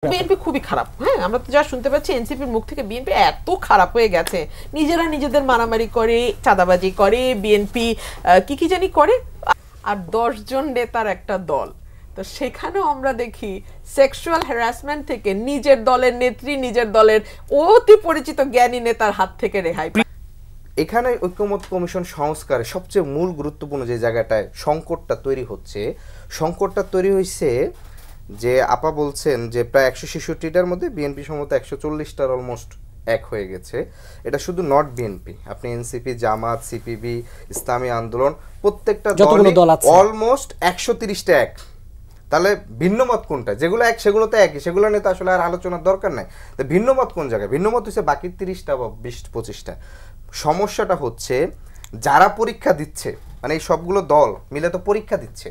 BNP খুবই খারাপ। হ্যাঁ, আমরা তো যা শুনতে পাচ্ছি এনসিপির মুখ থেকে বিএনপি এত খারাপ হয়ে গেছে, নিজেরা নিজেদের মারামারি করে, চাঁদাবাজি করে, বিএনপি কি জানি করে, আর 10 জন নেতার একটা দল। তো সেখানেও আমরা দেখি সেক্সুয়াল হ্যারাসমেন্ট থেকে নিজের দলের নেত্রী, নিজের দলের অতি পরিচিত জ্ঞানী নেতার হাত থেকে রেহাই। এখানে ঐক্যমত্য কমিশন সংস্কারে সবচেয়ে মূল গুরুত্বপূর্ণ যে জায়গাটায় সংকটটা তৈরি হচ্ছে, সংকটটা তৈরি হয়েছে যে আপা বলছেন যে প্রায় 166টার মধ্যে বিএনপি সম্ভবত 140টার অলমোস্ট এক হয়ে গেছে। এটা শুধু নট বিএনপি, আপনি এনসিপি, জামাত, সিপিবি, ইসলামী আন্দোলন প্রত্যেকটা দল অলমোস্ট 130টা এক। তাহলে ভিন্নমত কোনটা? যেগুলো এক সেগুলো তো একই, সেগুলো নিয়ে তো আসলে আর আলোচনার দরকার নাই। তো ভিন্নমত কোন জায়গায়? ভিন্নমত হচ্ছে বাকি 30টা বা 20-25টা। সমস্যাটা হচ্ছে যারা পরীক্ষা দিচ্ছে, মানে এই সবগুলো দল মিলে তো পরীক্ষা দিচ্ছে,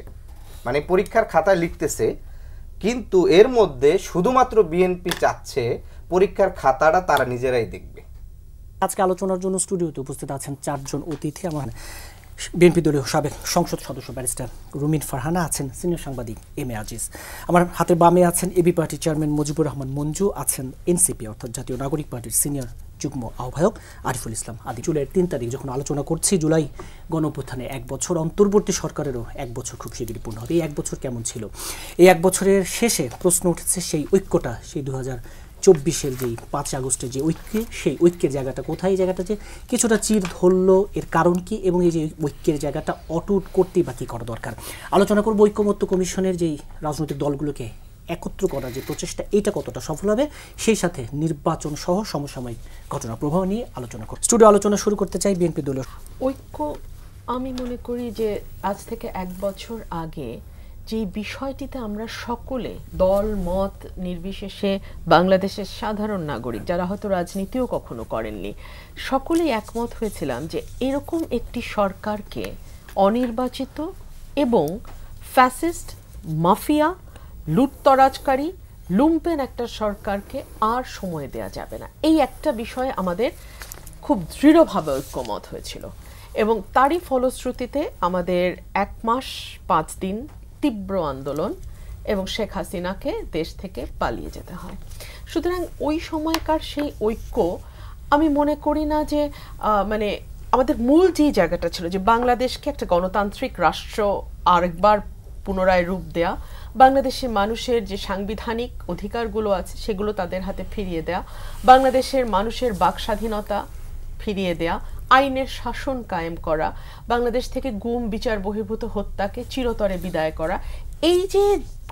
মানে পরীক্ষার খাতায় লিখতেছে, কিন্তু এর মধ্যে শুধুমাত্র বিএনপি চাচ্ছে পরীক্ষার খাতাটা তারা নিজেরাই দেখবে। আজকে আলোচনার জন্য স্টুডিওতে উপস্থিত আছেন 4 জন অতিথি। আমার বিএনপি দলীয় সাবেক সংসদ সদস্য ব্যারিস্টার রুমিন ফারহানা আছেন, সিনিয়র সাংবাদিক এম এ আজিজ। আমার হাতের বামে আছেন এবি পার্টির চেয়ারম্যান মুজিবুর রহমান মঞ্জু, আছেন এনসিপি অর্থাৎ জাতীয় নাগরিক পার্টির সিনিয়র যুগ্ম আহ্বায়ক আরিফুল ইসলাম আদি। জুলাইয়ের 3 তারিখ যখন আলোচনা করছি, জুলাই গণঅভ্যুত্থানে 1 বছর, অন্তর্বর্তী সরকারেরও 1 বছর খুব শীঘ্রই পূর্ণ হবে। এই 1 বছর কেমন ছিল? এই 1 বছরের শেষে প্রশ্ন উঠেছে সেই ঐক্যটা, সেই 2024-এর যেই 5 আগস্টের যে ঐক্যে, সেই ঐক্যের জায়গাটা কোথায়? এই জায়গাটা যে কিছুটা চির ধরলো, এর কারণ কি, এবং এই যে ঐক্যের জায়গাটা অটুট করতেই বা কী করা দরকার? আলোচনা করব ঐক্যমত্য কমিশনের যেই রাজনৈতিক দলগুলোকে একত্র করার যে প্রচেষ্টা, এইটা কতটা সফল হবে, সেই সাথে নির্বাচন সহ সমসাময়িক ঘটনা প্রবাহ নিয়ে আলোচনা করব। স্টুডিও আলোচনা শুরু করতে চাই বিএনপি দলীয় ঐক্য। আমি মনে করি যে আজ থেকে 1 বছর আগে যে বিষয়টিতে আমরা সকলে দল মত নির্বিশেষে বাংলাদেশের সাধারণ নাগরিক যারা হয়তো রাজনীতিও কখনো করেননি, সকলেই একমত হয়েছিলাম যে এরকম একটি সরকারকে অনির্বাচিত এবং ফ্যাসিস্ট, মাফিয়া, লুটতরাজকারী, লুম্পেন একটা সরকারকে আর সময় দেয়া যাবে না। এই একটা বিষয়ে আমাদের খুব দৃঢ়ভাবে ঐক্যমত হয়েছিল, এবং তারই ফলশ্রুতিতে আমাদের 1 মাস 5 দিন তীব্র আন্দোলন এবং শেখ হাসিনাকে দেশ থেকে পালিয়ে যেতে হয়। সুতরাং ওই সময়কার সেই ঐক্য, আমি মনে করি না যে মানে আমাদের মূল যে জায়গাটা ছিল যে বাংলাদেশকে একটা গণতান্ত্রিক রাষ্ট্র আরেকবার পুনরায় রূপ দেয়া, বাংলাদেশের মানুষের যে সাংবিধানিক অধিকারগুলো আছে সেগুলো তাদের হাতে ফিরিয়ে দেয়া, বাংলাদেশের মানুষের বাক স্বাধীনতা ফিরিয়ে দেয়া, আইনের শাসন কায়েম করা, বাংলাদেশ থেকে গুম বিচার বহির্ভূত হত্যাকে চিরতরে বিদায় করা, এই যে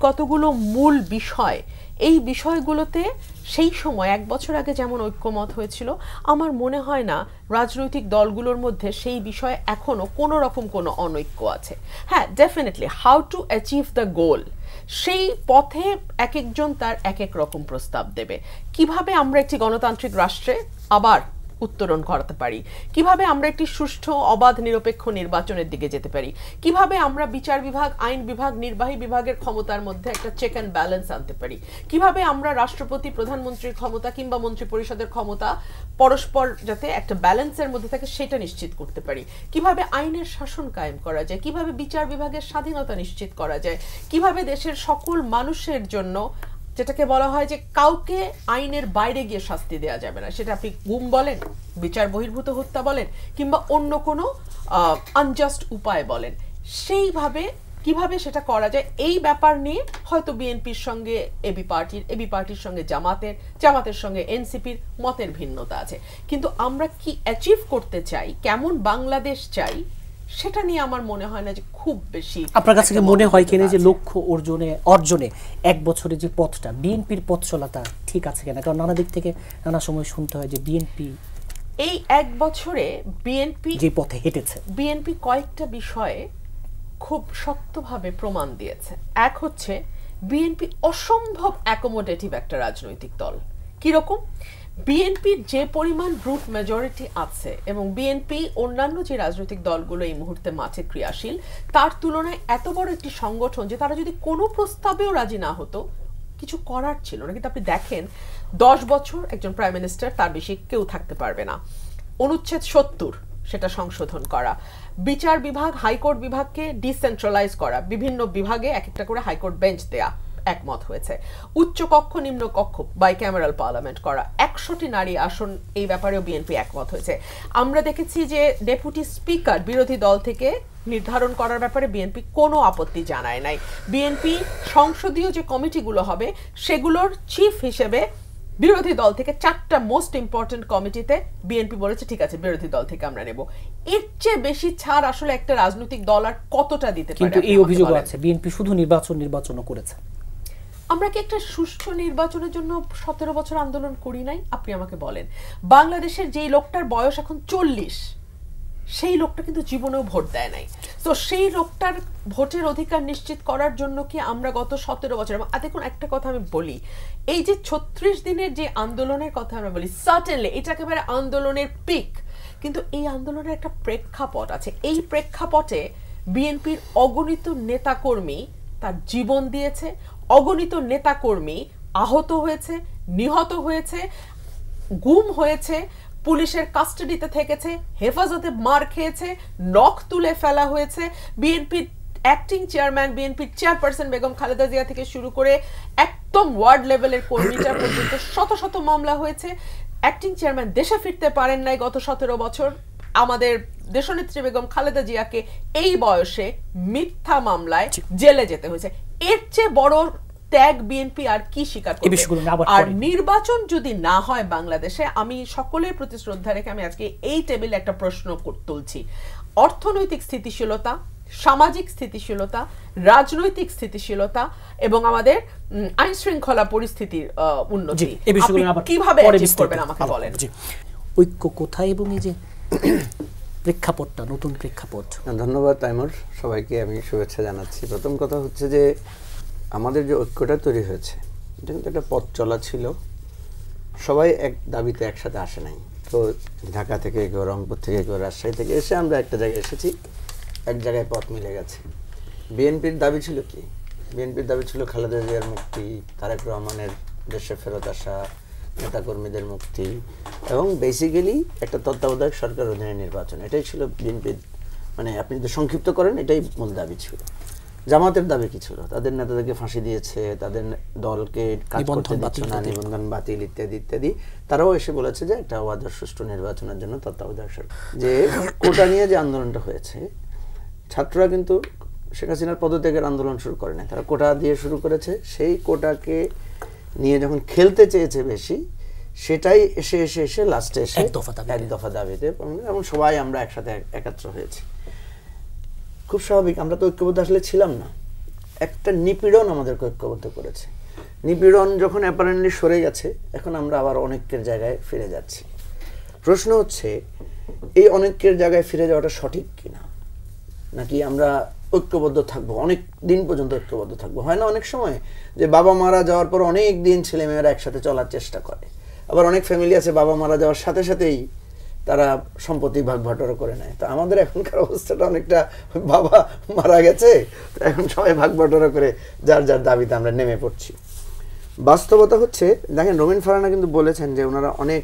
কতগুলো মূল বিষয়, এই বিষয়গুলোতে সেই সময় 1 বছর আগে যেমন ঐক্যমত হয়েছিল, আমার মনে হয় না রাজনৈতিক দলগুলোর মধ্যে সেই বিষয়ে এখনো কোনো রকম কোনো অনৈক্য আছে। হ্যাঁ, definitely how to achieve the গোল, সেই পথে এক একজন তার এক এক রকম প্রস্তাব দেবে। কিভাবে আমরা একটি গণতান্ত্রিক রাষ্ট্রে আবার উত্তরণ করাতে পারি, কিভাবে আমরা একটি সুষ্ঠু অবাধ নিরপেক্ষ নির্বাচনের দিকে যেতে পারি, কিভাবে আমরা বিচার বিভাগ, আইন বিভাগ, নির্বাহী বিভাগের ক্ষমতার মধ্যে একটা চেক অ্যান্ড ব্যালেন্স আনতে পারি, কিভাবে আমরা রাষ্ট্রপতি, প্রধানমন্ত্রীর ক্ষমতা কিংবা মন্ত্রী পরিষদের ক্ষমতা পরস্পর যাতে একটা ব্যালেন্সের মধ্যে থাকে সেটা নিশ্চিত করতে পারি, কিভাবে আইনের শাসন কায়েম করা যায়, কিভাবে বিচার বিভাগের স্বাধীনতা নিশ্চিত করা যায়, কিভাবে দেশের সকল মানুষের জন্য, যেটাকে বলা হয় যে কাউকে আইনের বাইরে গিয়ে শাস্তি দেওয়া যাবে না, সেটা আপনি গুম বলেন, বিচার বহির্ভূত হত্যা বলেন, কিংবা অন্য কোনো আনজাস্ট উপায় বলেন, সেইভাবে কিভাবে সেটা করা যায়, এই ব্যাপার নিয়ে হয়তো বিএনপির সঙ্গে এবি পার্টির সঙ্গে জামাতের সঙ্গে এনসিপির মতের ভিন্নতা আছে। কিন্তু আমরা কি অ্যাচিভ করতে চাই, কেমন বাংলাদেশ চাই, সেটা নিয়ে আমার মনে হয় না যে খুব বেশি। আপনার কাছে কি মনে হয় কিনা যে লক্ষ্য অর্জনে 1 বছরের যে পথটা, বিএনপির পথ চলাটা ঠিক আছে কিনা? কারণ নানা দিক থেকে নানা সময় শুনতে হয় যে বিএনপি এই 1 বছরে বিএনপি যে পথে হেঁটেছে, বিএনপি কয়েকটা বিষয়ে খুব শক্তভাবে প্রমাণ দিয়েছে। এক হচ্ছে বিএনপি অসম্ভব অ্যাকোমোডেটিভ একটা রাজনৈতিক দল। কিরকম? বিএনপির যে পরিমাণ ব্রুট মেজরিটি আছে, এবং বিএনপি অন্যান্য যে রাজনৈতিক দলগুলো এই মুহূর্তে মাঠে ক্রিয়াশীল, তার তুলনায় এত বড় একটি সংগঠন যে তারা যদি কোনো প্রস্তাবেও রাজি না হতো, কিছু করার ছিল না। কিন্তু আপনি দেখেন 10 বছর একজন প্রাইম মিনিস্টার, তার বেশি কেউ থাকতে পারবে না। অনুচ্ছেদ 70 সেটা সংশোধন করা, বিচার বিভাগ, হাইকোর্ট বিভাগকে ডিসেন্ট্রালাইজ করা, বিভিন্ন বিভাগে এক একটা করে হাইকোর্ট বেঞ্চ দেয়া, একমত হয়েছে। উচ্চ কক্ষ নিম্ন কক্ষ বাইক্যামেরাল পার্লামেন্ট করা, 100টি নারী আসন, এই ব্যাপারেও বিএনপি একমত হয়েছে। আমরা দেখেছি যে ডেপুটি স্পিকার বিরোধী দল থেকে নির্ধারণ করার ব্যাপারে বিএনপি কোনো আপত্তি জানায় নাই। বিএনপি সংসদীয় যে কমিটিগুলো হবে সেগুলোর চিফ হিসেবে বিরোধী দল থেকে 4টা মোস্ট ইম্পর্টেন্ট কমিটিতে বিএনপি বলেছে ঠিক আছে বিরোধী দল থেকে আমরা নেব। এর চেয়ে বেশি ছাড় আসলে একটা রাজনৈতিক দল আর কতটা দিতে পারে? কিন্তু এই অভিযোগ আছে বিএনপি শুধু নির্বাচনও করেছে। আমরা কি একটা সুষ্ঠু নির্বাচনের জন্য 17 বছর আন্দোলন করি নাই? আপনি আমাকে বলেন, বাংলাদেশের যেই লোকটার বয়স এখন 40, সেই লোকটা কিন্তু জীবনেও ভোট দেয় নাই। তো সেই লোকটার ভোটের অধিকার নিশ্চিত করার জন্য কি আমরা গত 17 বছর, এবং দেখুন একটা কথা আমি বলি, এই যে 36 দিনের যে আন্দোলনের কথা আমরা বলি, সার্টেনলি এটা একেবারে আন্দোলনের পিক, কিন্তু এই আন্দোলনের একটা প্রেক্ষাপট আছে। এই প্রেক্ষাপটে বিএনপির অগণিত নেতাকর্মী তার জীবন দিয়েছে, অগণিত নেতাকর্মী আহত হয়েছে, নিহত হয়েছে, গুম হয়েছে, পুলিশের কাস্টাডিতে থেকেছে, হেফাজতে মার খেয়েছে, নখ তুলে ফেলা হয়েছে। বিএনপির অ্যাক্টিং চেয়ারম্যান, বিএনপির চেয়ারপারসন বেগম খালেদা জিয়া থেকে শুরু করে একদম ওয়ার্ড লেভেলের কর্মীরা পর্যন্ত শত শত মামলা হয়েছে। অ্যাক্টিং চেয়ারম্যান দেশে ফিরতে পারেন নাই গত 17 বছর। আমাদের দেশনেত্রী বেগম খালেদা জিয়াকে এই বয়সে মিথ্যা মামলায় জেলে যেতে হয়েছে। এর চেয়ে বড় ত্যাগ বিএনপি আর কি স্বীকার করবে? আর নির্বাচন যদি না হয় বাংলাদেশে, আমি সকলের প্রতি শ্রদ্ধা রেখে আমি আজকে এই টেবিলে একটা প্রশ্ন তুলছি। অর্থনৈতিক স্থিতিশীলতা, সামাজিক স্থিতিশীলতা, রাজনৈতিক স্থিতিশীলতা এবং আমাদের আইন শৃঙ্খলা পরিস্থিতির উন্নতি কিভাবে অ্যাচিভ করবেন আমাকে বলেন। ঐক্য কোথায় এবং এই যে প্রেক্ষাপটটা, নতুন প্রেক্ষাপট। ধন্যবাদ তাইমুর, সবাইকে আমি শুভেচ্ছা জানাচ্ছি। প্রথম কথা হচ্ছে যে আমাদের যে ঐক্যটা তৈরি হয়েছে এটা কিন্তু একটা পথ চলা ছিল, সবাই এক দাবিতে একসাথে আসে নাই। তো ঢাকা থেকে কেউ, রংপুর থেকে কেউ, রাজশাহী থেকে এসে আমরা একটা জায়গায় এসেছি, এক জায়গায় পথ মিলে গেছে। বিএনপির দাবি ছিল কি? বিএনপির দাবি ছিল খালেদা জিয়ার মুক্তি, তারেক রহমানের দেশে ফেরত আসা, নেতাকর্মীদের মুক্তি এবং বেসিক্যালি একটা তত্ত্বাবধায়ক সরকার অধীনে নির্বাচন। এটাই ছিল বিএনপির, মানে আপনি যদি সংক্ষিপ্ত করেন এটাই মূল দাবি ছিল। জামাতের দাবি কি ছিল? তাদের নেতাদেরকে ফাঁসি দিয়েছে, তাদের দলকে কাজ করতে দিচ্ছে না, নিবন্ধন বাতিল ইত্যাদি ইত্যাদি। তারাও এসে বলেছে যে একটা অবাধ সুষ্ঠু নির্বাচনের জন্য তত্ত্বাবধায়ক সরকার। যে কোটা নিয়ে যে আন্দোলনটা হয়েছে, ছাত্ররা কিন্তু শেখ হাসিনার পদত্যাগের আন্দোলন শুরু করে না, তারা কোটা দিয়ে শুরু করেছে। সেই কোটাকে নিয়ে যখন খেলতে চেয়েছে বেশি, সেটাই এসে এসে এসে লাস্টে এসে এক দফা দাবিতে, এবং সবাই আমরা একসাথে একাত্র হয়েছি। খুব স্বাভাবিক, আমরা তো ঐক্যবদ্ধ আসলে ছিলাম না। একটা নিপীড়ন আমাদেরকে ঐক্যবদ্ধ করেছে। নিপীড়ন যখন অ্যাপারেন্টলি সরে গেছে, এখন আমরা আবার অনেকের জায়গায় ফিরে যাচ্ছি। প্রশ্ন হচ্ছে এই অনেকের জায়গায় ফিরে যাওয়াটা সঠিক কিনা, নাকি আমরা ঐক্যবদ্ধ থাকবো, অনেক দিন পর্যন্ত ঐক্যবদ্ধ থাকবো। হয় না অনেক সময় যে বাবা মারা যাওয়ার পর অনেক দিন ছেলেমেয়েরা একসাথে চলার চেষ্টা করে, আবার অনেক ফ্যামিলি আছে বাবা মারা যাওয়ার সাথে সাথেই তারা সম্পত্তি ভাগ বাটোয়ারা করে নেয়। তো আমাদের এখনকার অবস্থাটা অনেকটা, বাবা মারা গেছে এখন সবাই ভাগ বাটোয়ারা করে যার যার দাবিতে আমরা নেমে পড়ছি। বাস্তবতা হচ্ছে দেখেন, রুমিন ফারহানা কিন্তু বলেছেন যে ওনারা অনেক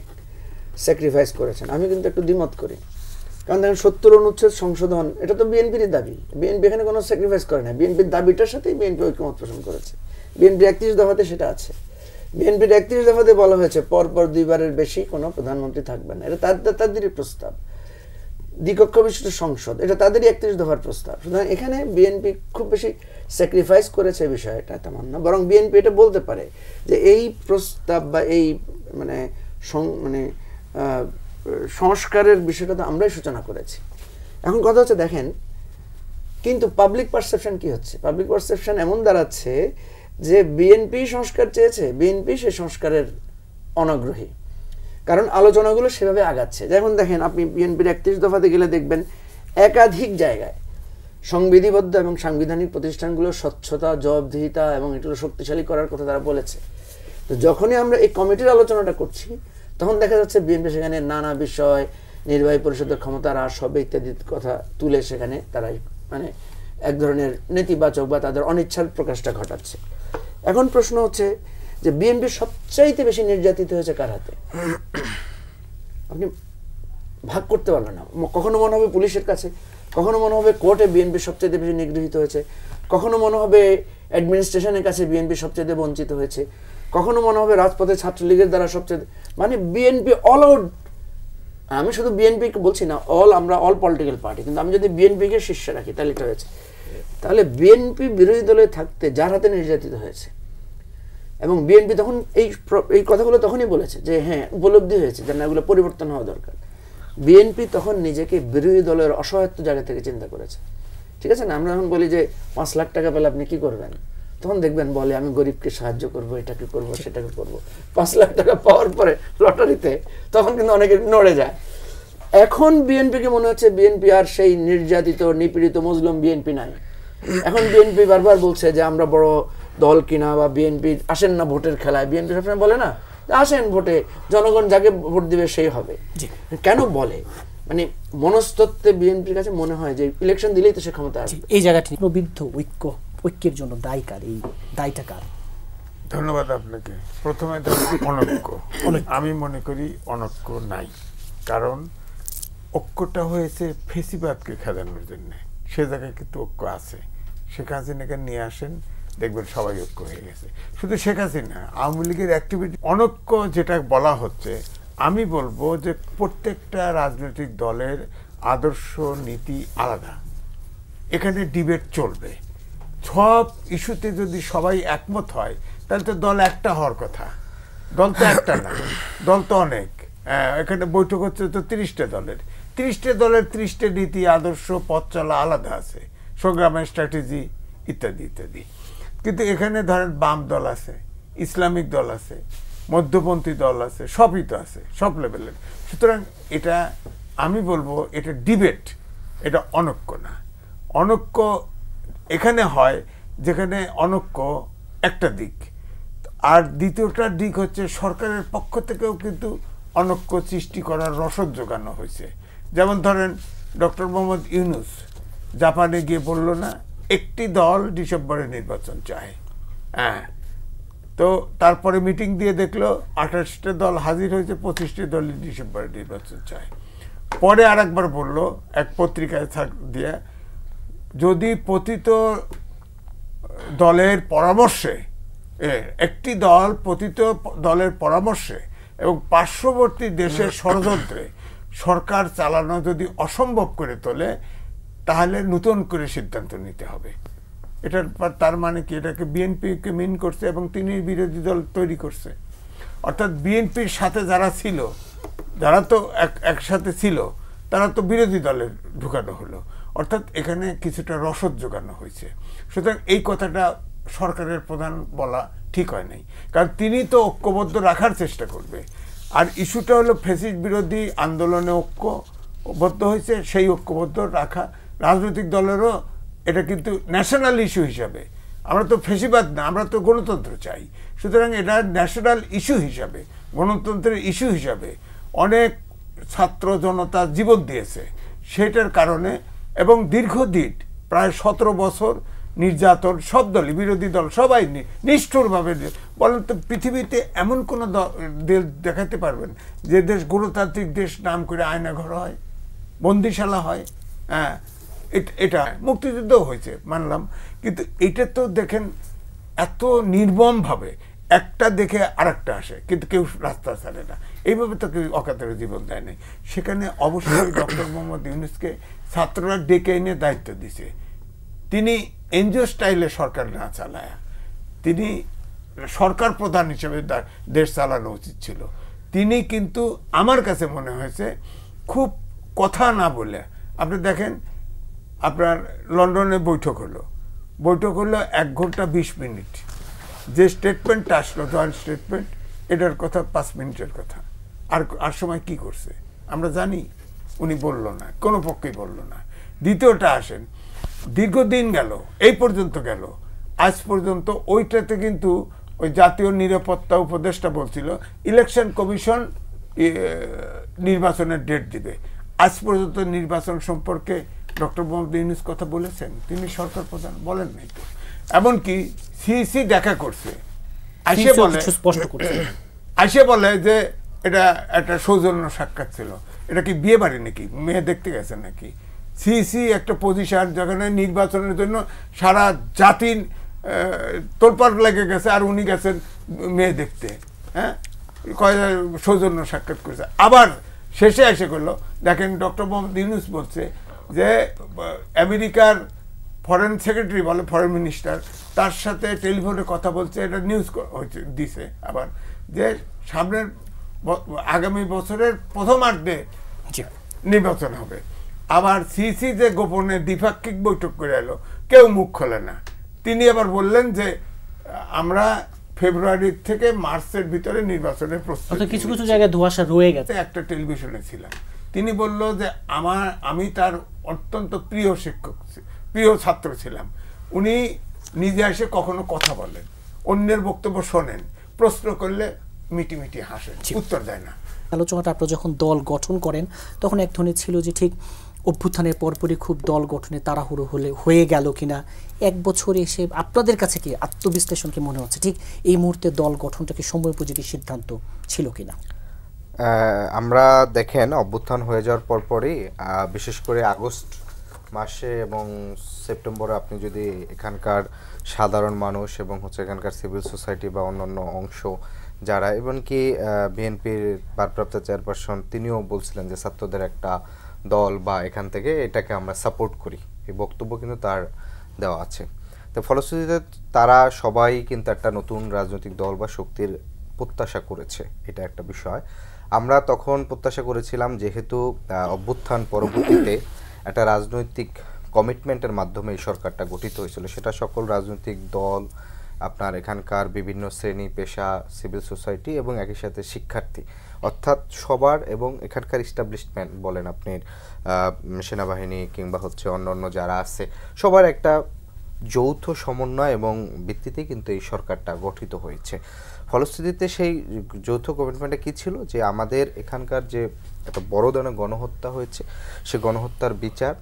স্যাক্রিফাইস করেছেন। আমি কিন্তু একটু দ্বিমত করি, কারণ দেখেন 70 অনুচ্ছেদ সংশোধন, এটা তো বিএনপির দাবি। বিএনপি এখানে কোনো স্যাক্রিফাইস করে না, বিএনপির দাবিটার সাথেই বিএনপি ঐক্যমত পোষণ করেছে। বিএনপির 31 দফাতে সেটা আছে। বিএনপির 31 দফাতে বলা হয়েছে পরপর 2 বারের বেশি কোনো প্রধানমন্ত্রী থাকবে না, এটা তাদেরই প্রস্তাব। দ্বিকক্ষ বিশিষ্ট সংসদ, এটা তাদেরই 31 দফার প্রস্তাব। সুতরাং এখানে বিএনপি খুব বেশি স্যাক্রিফাইস করেছে বিষয়টা তেমন না, বরং বিএনপি এটা বলতে পারে যে এই প্রস্তাব বা এই মানে সংস্কারের বিষয়টা তো আমরাই সূচনা করেছি। এখন কথা হচ্ছে দেখেন, কিন্তু পাবলিক পারসেপশন কি হচ্ছে? পাবলিক পারসেপশন এমন দাঁড়াচ্ছে যে বিএনপি সংস্কার চেয়েছে, বিএনপি সেই সংস্কারের অনাগ্রহী, কারণ আলোচনাগুলো সেভাবে আগাচ্ছে। যেমন দেখেন, আপনি বিএনপির 31 দফাতে গেলে দেখবেন একাধিক জায়গায় সংবিধিবদ্ধ এবং সাংবিধানিক প্রতিষ্ঠানগুলো স্বচ্ছতা, জবাবদিহিতা এবং এগুলো শক্তিশালী করার কথা তারা বলেছে। তো যখনই আমরা এই কমিটির আলোচনাটা করছি, তখন দেখা যাচ্ছে বিএনপি সেখানে নানা বিষয়, নির্বাহী পরিষদের ক্ষমতা হ্রাস হবে ইত্যাদি কথা তুলে সেখানে তারা মানে এক ধরনের নেতিবাচক বা তাদের অনিচ্ছার প্রকাশটা ঘটাচ্ছে। এখন প্রশ্ন হচ্ছে যে বিএনপি সবচাইতে বেশি নির্যাতিত হয়েছে কার হাতে? আপনি ভাগ করতে পারবেন না। কখনো মনে হবে পুলিশের কাছে, কখনো মনে হবে কোর্টে বিএনপি সবচাইতে বেশি নিগৃহীত হয়েছে, কখনো মনে হবে অ্যাডমিনিস্ট্রেশনের কাছে বিএনপি সবচেয়ে বঞ্চিত হয়েছে, কখনো মনে হবে রাজপথে ছাত্রলীগের দ্বারা সবচেয়ে, মানে বিএনপি অল আউট, আমি শুধু বিএনপি বলছি না, আমরা অল পলিটিক্যাল পার্টি, কিন্তু আমি যদি বিএনপিকে শীর্ষে রাখি তাহলে এটা হয়েছে। তাহলে বিএনপি বিরোধী দলে থাকতে যার হাতে নির্যাতিত হয়েছে, এবং বিএনপি তখন এই কথাগুলো তখনই বলেছে যে হ্যাঁ উপলব্ধি হয়েছে যে না এগুলো পরিবর্তন হওয়া দরকার। বিএনপি তখন নিজেকে বিরোধী দলের অসহায়ত্ব জায়গা থেকে চিন্তা করেছে, ঠিক আছে না? আমরা এখন বলি যে 5 লাখ টাকা পেলে আপনি কি করবেন, তখন দেখবেন বলে আমি গরিবকে সাহায্য করব, এটাকে করব, সেটাকে করব। 5 লাখ টাকা পাওয়ার পরে লটারিতে তখন কিন্তু অনেকে নড়ে যায়। এখন বিএনপিকে মনে হচ্ছে বিএনপি আর সেই নির্যাতিত নিপীড়িত মজলুম বিএনপি নাই। এখন বিএনপি বারবার বলছে যে আমরা বড় দল কিনা, বা বিএনপি আসেন না ভোটের খেলায়। বিএনপি সবসময় বলে না আসেন ভোটে, জনগণ যাকে ভোট দিবে সেই হবে। কেন বলে? মানে মনস্তত্ত্বে বিএনপির কাছে মনে হয় যে ইলেকশন দিলেই তো সে ক্ষমতা আসবে। এই জায়গাটি প্রবৃদ্ধ ঐক্যের জন্য দায়ী কার? এই দায়টা কার? ধন্যবাদ আপনাকে। প্রথমে অনৈক্য, আমি মনে করি অনৈক্য নাই, কারণ ঐক্যটা হয়েছে ফেসিবাদকে খেদানোর জন্য। সে জায়গায় কিন্তু ঐক্য আছে। শেখ হাসিনাকে নিয়ে আসেন, দেখবেন সবাই ঐক্য হয়ে গেছে। শুধু শেখ হাসিনা, আওয়ামী লীগের অ্যাক্টিভিটি অনৈক্য যেটা বলা হচ্ছে, আমি বলবো যে প্রত্যেকটা রাজনৈতিক দলের আদর্শ নীতি আলাদা, এখানে ডিবেট চলবে। সব ইস্যুতে যদি সবাই একমত হয় তাহলে তো দল একটা হওয়ার কথা। দল তো একটা না, দল তো অনেক। এখানে বৈঠক হচ্ছে তো 30টা দলের, 30টা দলের 30টা নীতি আদর্শ পথ চলা আলাদা আছে, সংগ্রামের স্ট্র্যাটেজি ইত্যাদি ইত্যাদি। কিন্তু এখানে ধরেন বাম দল আছে, ইসলামিক দল আছে, মধ্যপন্থী দল আছে, সবই তো আছে, সব লেভেলের। সুতরাং এটা আমি বলবো এটা ডিবেট, এটা অনৈক্য না। অনৈক্য এখানে হয় যেখানে অনৈক্য একটা দিক, আর দ্বিতীয়টা দিক হচ্ছে সরকারের পক্ষ থেকেও কিন্তু অনৈক্য সৃষ্টি করার রসদ যোগানো হয়েছে। যেমন ধরেন ডক্টর মোহাম্মদ ইউনূস জাপানে গিয়ে বলল না একটি দল ডিসেম্বরে নির্বাচন চায়, হ্যাঁ, তো তারপরে মিটিং দিয়ে দেখলো 28টা দল হাজির হয়েছে, 25টি দল ডিসেম্বরে নির্বাচন চায়। পরে আরেকবার বলল এক পত্রিকায় দিয়ে, যদি পতিত দলের পরামর্শে, একটি দল পতিত দলের পরামর্শে এবং পার্শ্ববর্তী দেশের ষড়যন্ত্রে সরকার চালানো যদি অসম্ভব করে তোলে তাহলে নতুন করে সিদ্ধান্ত নিতে হবে। এটার তার মানে কি? এটাকে বিএনপিকে মিন করছে এবং তিনি বিরোধী দল তৈরি করছে। অর্থাৎ বিএনপির সাথে যারা ছিল, যারা তো একসাথে ছিল, তারা তো বিরোধী দলে ঢুকানো হলো। অর্থাৎ এখানে কিছুটা রসদ জোগানো হয়েছে। সুতরাং এই কথাটা সরকারের প্রধান বলা ঠিক হয় নাই, কারণ তিনি তো ঐক্যবদ্ধ রাখার চেষ্টা করবে। আর ইস্যুটা হলো ফ্যাসিস্ট বিরোধী আন্দোলনে ঐক্যবদ্ধ হয়েছে, সেই ঐক্যবদ্ধ রাখা রাজনৈতিক দলেরও এটা কিন্তু ন্যাশনাল ইস্যু হিসাবে। আমরা তো ফ্যাসিবাদ না, আমরা তো গণতন্ত্র চাই। সুতরাং এটা ন্যাশনাল ইস্যু হিসাবে, গণতন্ত্রের ইস্যু হিসাবে অনেক ছাত্র জনতা জীবন দিয়েছে সেটার কারণে, এবং দীর্ঘদিন প্রায় 17 বছর নির্যাতন সব দলই, বিরোধী দল সবাই নিষ্ঠুরভাবে। বলেন তো পৃথিবীতে এমন কোনো দেশ দেখাতে পারবেন যে দেশ গণতান্ত্রিক দেশ নাম করে আয়নাঘর হয়, বন্দিশালা হয়? হ্যাঁ, এটা মুক্তিযুদ্ধ হয়েছে মানলাম, কিন্তু এটা তো দেখেন এত নির্মমভাবে একটা দেখে আরেকটা আসে, কিন্তু কেউ রাস্তা ছাড়ে না। এইভাবে তো কেউ অকাতরে জীবন দেয় নাই। সেখানে অবশ্যই ডক্টর মোহাম্মদ ইউনূসকে ছাত্ররা ডেকে এনে দায়িত্ব দিছে। তিনি এনজিও স্টাইলে সরকার না চালায়, তিনি সরকার প্রধান হিসেবে দেশ চালানো উচিত ছিল। তিনি কিন্তু আমার কাছে মনে হয়েছে খুব কথা না বলে, আপনি দেখেন আপনার লন্ডনে বৈঠক হলো 1 ঘন্টা 20 মিনিট, যে স্টেটমেন্টটা আসলো জয়েন্ট স্টেটমেন্ট, এটার কথা 5 মিনিটের কথা। আর সময় কি করছে আমরা জানি? উনি বলল না, কোনো পক্ষেই বলল না। দ্বিতীয়টা আসেন, দীর্ঘদিন গেল, এই পর্যন্ত গেল, আজ পর্যন্ত ওইটাতে কিন্তু ওই জাতীয় নিরাপত্তা উপদেষ্টা বলছিল ইলেকশন কমিশন নির্বাচনের ডেট দিবে। আজ পর্যন্ত নির্বাচন সম্পর্কে ডক্টর মোহাম্মদ ইউনূস কথা বলেছেন? তিনি সরকার প্রধান, বলেন নাই তো। এমনকি সিইসি দেখা করছে, আসে বলে যে এটা একটা সৌজন্য সাক্ষাৎ ছিল। এটা কি বিয়ে বাড়ি নাকি? মেয়ে দেখতে গেছে নাকি? সিইসি একটা পজিশন যেখানে নির্বাচনের জন্য সারা জাতির তোলপাড় লেগে গেছে, আর উনি গেছেন মেয়ে দেখতে, হ্যাঁ, সৌজন্য সাক্ষাৎ করেছে। আবার শেষে এসে করলো, দেখেন ডক্টর মোহাম্মদ ইউনূস বলছে যে আমেরিকার ফরেন সেক্রেটারি বলে, ফরেন মিনিস্টার, তার সাথে টেলিফোনে কথা বলছে, এটা নিউজ হয়েছে দিছে আবার, যে সামনের আগামী বছরের প্রথমার্ধে নির্বাচন হবে। আবার সিসি যে গোপনে দ্বিপাক্ষিক বৈঠক করে এলো, কেউ মুখ খোলে না। তিনি আবার বললেন যে আমরা ফেব্রুয়ারি থেকে মার্চের ভিতরে নির্বাচনের প্রস্তুতি, কিছু কিছু জায়গায় ধোঁয়াশা রয়ে গেছে। একটা টেলিভিশনে ছিলাম, তিনি বলল যে আমি তার অত্যন্ত প্রিয় শিক্ষক, প্রিয় ছাত্র ছিলাম। উনি নিজে এসে কখনো কথা বলেন, অন্যের বক্তব্য শোনেন, প্রশ্ন করলে মিটি মিটি হাসেন, উত্তর দেয় না। আলোচনাটা আপনারা যখন দল গঠন করেন তখন এক ধরনের ছিল যে ঠিক অভ্যুত্থানের পরপরই খুব দল গঠনে তাড়াহুড়ো হয়ে গেল কিনা, এক বছরে এসে আপনাদের কাছে কি আত্মবিশ্লেষণ কি মনে হচ্ছে ঠিক এই মুহূর্তে দল গঠনটা কি সময়োপযোগী সিদ্ধান্ত ছিল কিনা? আমরা দেখেন অভ্যুত্থান হয়ে যাওয়ার পরপরই বিশেষ করে আগস্ট মাসে এবং সেপ্টেম্বরে আপনি যদি এখানকার সাধারণ মানুষ এবং এখানকার সিভিল সোসাইটি বা অন্যান্য অংশ যারা, এমনকি বিএনপির ভারপ্রাপ্ত চেয়ারপারসন তিনিও বলছিলেন যে ছাত্রদের একটা দল বা এখান থেকে এটাকে আমরা সাপোর্ট করি, এই বক্তব্য কিন্তু তার দেওয়া আছে। তো ফলশ্রুতিতে তারা সবাই কিন্তু একটা নতুন রাজনৈতিক দল বা শক্তির প্রত্যাশা করেছে, এটা একটা বিষয়। আমরা তখন প্রত্যাশা করেছিলাম যেহেতু অভ্যুত্থান পরবর্তীতে একটা রাজনৈতিক কমিটমেন্টের মাধ্যমে এই সরকারটা গঠিত হয়েছিল, সেটা সকল রাজনৈতিক দল, আপনার এখানকার বিভিন্ন শ্রেণী পেশা, সিভিল সোসাইটি এবং একই সাথে শিক্ষার্থী, অর্থাৎ সবার, এবং এখানকার ইস্টাবলিশমেন্ট বলেন আপনি সেনাবাহিনী কিংবা অন্য যারা আছে, সবার একটা যৌথ সমন্বয় এবং ভিত্তিতে কিন্তু এই সরকারটা গঠিত হয়েছে। ফলশ্রুতিতে সেই যৌথ কমিটমেন্টটা কী ছিল, যে আমাদের এখানকার যে একটা বড় ধরনের গণহত্যা হয়েছে সে গণহত্যার বিচার,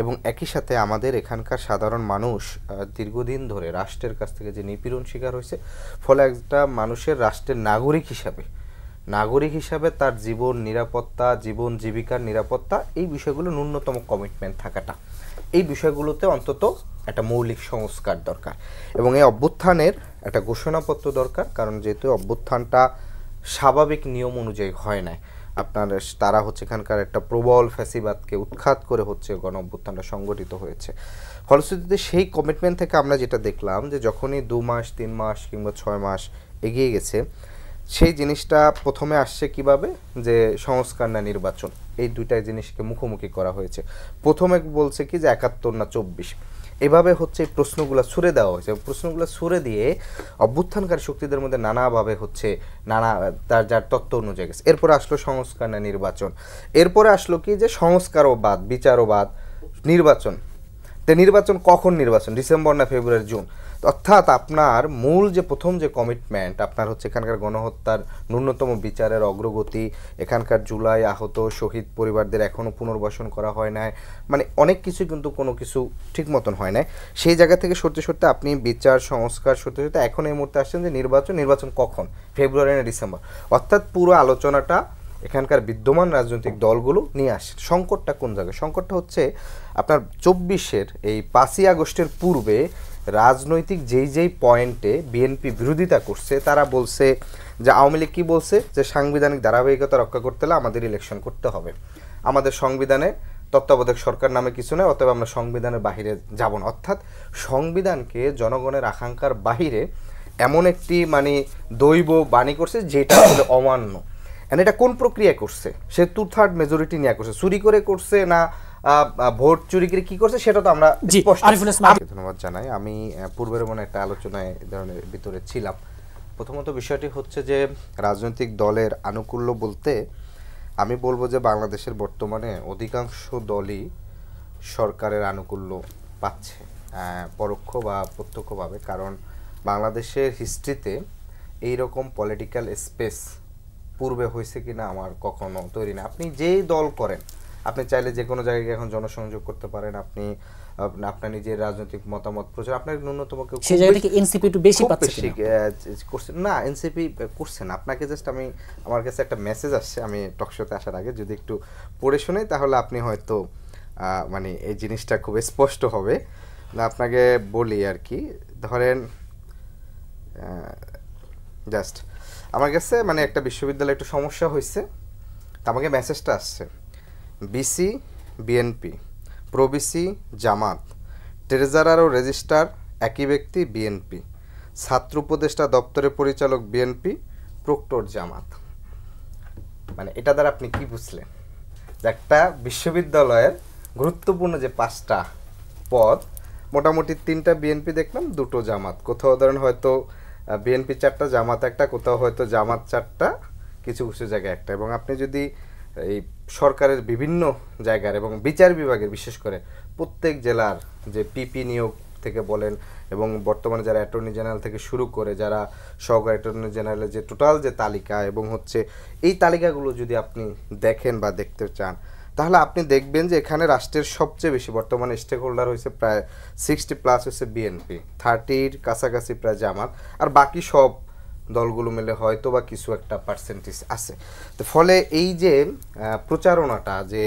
এবং একই সাথে আমাদের এখানকার সাধারণ মানুষ দীর্ঘদিন ধরে রাষ্ট্রের কাছ থেকে যে নিপীড়ন শিকার হয়েছে, ফলে একটা মানুষের রাষ্ট্রের নাগরিক হিসাবে তার জীবন নিরাপত্তা, জীবন জীবিকার নিরাপত্তা, এই বিষয়গুলো ন্যূনতম কমিটমেন্ট থাকাটা, এই বিষয়গুলোতে অন্তত একটা মৌলিক সংস্কার দরকার। এবং এই অভ্যুত্থানের একটা ঘোষণাপত্র দরকার, কারণ যেহেতু অভ্যুত্থানটা স্বাভাবিক নিয়ম অনুযায়ী হয় না, আপনার তারা এখানকার একটা প্রবল ফ্যাসিবাদকে উৎখাত করে গণ অভ্যুত্থানটা সংগঠিত হয়েছে। ফলশ্রুতিতে সেই কমিটমেন্ট থেকে আমরা যেটা দেখলাম, যে যখনই 2 মাস 3 মাস কিংবা 6 মাস এগিয়ে গেছে, সেই জিনিসটা প্রথমে আসছে কিভাবে, যে সংস্কার না নির্বাচন, এই দুইটা জিনিসকে মুখোমুখি করা হয়েছে। প্রথমে বলছে কি যে 71 না 24, এভাবে এই প্রশ্নগুলো ছুড়ে দেওয়া হয়েছে। প্রশ্নগুলো ছুড়ে দিয়ে অভ্যুত্থানকারী শক্তিদের মধ্যে নানাভাবে নানা তার যার তত্ত্ব অনুযায়ী গেছে। এরপরে আসলো সংস্কার না নির্বাচন, এরপরে আসলো কি যে সংস্কারবাদ, বিচারবাদ, নির্বাচন। তো নির্বাচন কখন নির্বাচন, ডিসেম্বর না ফেব্রুয়ারি জুন? অর্থাৎ আপনার মূল যে প্রথম যে কমিটমেন্ট আপনার এখানকার গণহত্যার ন্যূনতম বিচারের অগ্রগতি, এখানকার জুলাই আহত শহীদ পরিবারদের এখনও পুনর্বাসন করা হয় নাই, মানে অনেক কিছু কিন্তু কোনো কিছু ঠিক মতন হয় নাই। সেই জায়গা থেকে সরতে আপনি বিচার সংস্কার সরতে এখন এই মুহূর্তে আসছেন যে নির্বাচন কখন, ফেব্রুয়ারি না ডিসেম্বর? অর্থাৎ পুরো আলোচনাটা এখানকার বিদ্যমান রাজনৈতিক দলগুলো নিয়ে আসে। সংকটটা কোন জায়গায়? সংকটটা আপনার 24-এর এই 5ই আগস্টের পূর্বে রাজনৈতিক যেই পয়েন্টে বিএনপি বিরোধিতা করছে, তারা বলছে যে আওয়ামী লীগ কী বলছে, যে সাংবিধানিক ধারাবাহিকতা রক্ষা করতে হলে আমাদের ইলেকশন করতে হবে, আমাদের সংবিধানে তত্ত্বাবধায়ক সরকার নামে কিছু নেই, অতএব আমরা সংবিধানের বাহিরে যাব না। অর্থাৎ সংবিধানকে জনগণের আকাঙ্ক্ষার বাহিরে এমন একটি দৈব বাণী করছে যেটা আসলে অমান্য। এটা কোন প্রক্রিয়া করছে? সে 2/3 মেজরিটি নিয়ে করছে, চুরি করে করছে না ভোট চুরি করে কি করছে সেটা তো আমরা ধন্যবাদ জানাই। আমি পূর্বের একটা আলোচনায় ধরনের ভিতরে ছিলাম। প্রথমত বিষয়টি যে রাজনৈতিক দলের আনুকূল্য বলতে আমি বলবো যে বাংলাদেশের বর্তমানে অধিকাংশ দলই সরকারের আনুকূল্য পাচ্ছে, পরোক্ষ বা প্রত্যক্ষভাবে। কারণ বাংলাদেশের হিস্ট্রিতে এইরকম পলিটিক্যাল স্পেস পূর্বে হয়েছে কিনা আমার কখনো তৈরি না। আপনি যেই দল করেন, আপনি চাইলে যে কোনো জায়গায় এখন জনসংযোগ করতে পারেন, আপনি আপনার নিজের রাজনৈতিক মতামত প্রচার, আপনার ন্যূনতম সেই জায়গা থেকে এনসিপি একটু বেশি পাচ্ছে করছে না, এনসিপি করছে না। আপনাকে জাস্ট আমার কাছে একটা মেসেজ আসছে, আমি টকশোতে আসার আগে যদি একটু পড়ে শুনে তাহলে আপনি হয়তো এই জিনিসটা খুব স্পষ্ট হবে। আপনাকে বলি আর কি, ধরেন জাস্ট আমার কাছে মানে একটা বিশ্ববিদ্যালয়ে একটু সমস্যা হয়েছে, তা আমাকে মেসেজটা আসছে, বিসি বিএনপি, প্রবিসি জামাত, ট্রেজারার ও রেজিস্ট্রার একই ব্যক্তি বিএনপি, ছাত্র উপদেষ্টা দপ্তরের পরিচালক বিএনপি, প্রক্টর জামাত। মানে এটা দ্বারা আপনি কি বুঝলেন যে একটা বিশ্ববিদ্যালয়ের গুরুত্বপূর্ণ যে 5টা পদ, মোটামুটি 3টা বিএনপি দেখলাম, 2টো জামাত, কোথাও ধরেন হয়তো বিএনপি 4টা জামাত একটা, কোথাও হয়তো জামাত 4টা, কিছু কিছু জায়গায় একটা। এবং আপনি যদি এই সরকারের বিভিন্ন জায়গার এবং বিচার বিভাগের বিশেষ করে প্রত্যেক জেলার যে পিপি নিয়োগ থেকে বলেন এবং বর্তমানে যারা অ্যাটর্নি জেনারেল থেকে শুরু করে যারা সহকারী অ্যাটর্নি জেনারেলের যে টোটাল যে তালিকা এবং হচ্ছে এই তালিকাগুলো যদি আপনি দেখেন বা দেখতে চান, তাহলে আপনি দেখবেন যে এখানে রাষ্ট্রের সবচেয়ে বেশি বর্তমানে স্টেক হোল্ডার হয়েছে প্রায় 60+ হচ্ছে বিএনপি, 30-র কাছাকাছি প্রায় জামাত, আর বাকি সব দলগুলো মিলে হয়তো বা কিছু একটা পার্সেন্টেজ আছে। তো ফলে এই যে প্রচারণাটা যে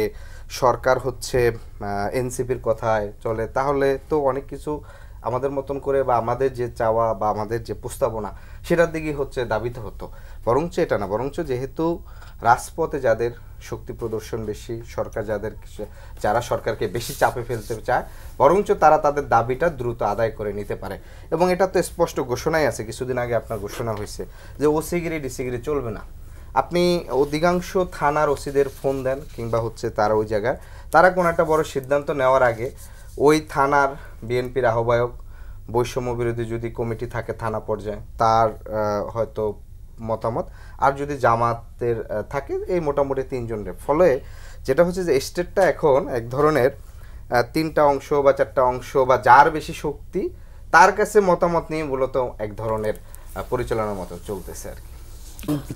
সরকার হচ্ছে এনসিপির কথায় চলে, তাহলে তো অনেক কিছু আমাদের মতন করে বা আমাদের যে চাওয়া বা আমাদের যে প্রস্তাবনা সেটার দিকেই হচ্ছে দাবিত হতো। বরঞ্চ এটা না, বরঞ্চ যেহেতু রাজপথে যাদের শক্তি প্রদর্শন বেশি, সরকার যারা সরকারকে বেশি চাপে ফেলতে চায়, বরঞ্চ তারা তাদের দাবিটা দ্রুত আদায় করে নিতে পারে। এবং এটা তো স্পষ্ট ঘোষণাই আছে, কিছুদিন আগে আপনার ঘোষণা হয়েছে যে ওসিগিরি ডিসিগিরি চলবে না। আপনি অধিকাংশ থানার ওসিদের ফোন দেন কিংবা হচ্ছে তারা ওই জায়গায় তারা কোনো একটা বড় সিদ্ধান্ত নেওয়ার আগে ওই থানার বিএনপির আহ্বায়ক, বৈষম্য বিরোধী যদি কমিটি থাকে থানা পর্যায়ে তার হয়তো মতামত, আর যদি জামাতের থাকে এই মোটামুটি 3 জনের। ফলে যেটা হচ্ছে যে স্টেটটা এখন এক ধরনের 3টা অংশ বা 4টা অংশ বা যার বেশি শক্তি তার কাছে মতামত নিয়ে মূলত এক ধরনের পরিচালনার মতো চলতেছে আর কি,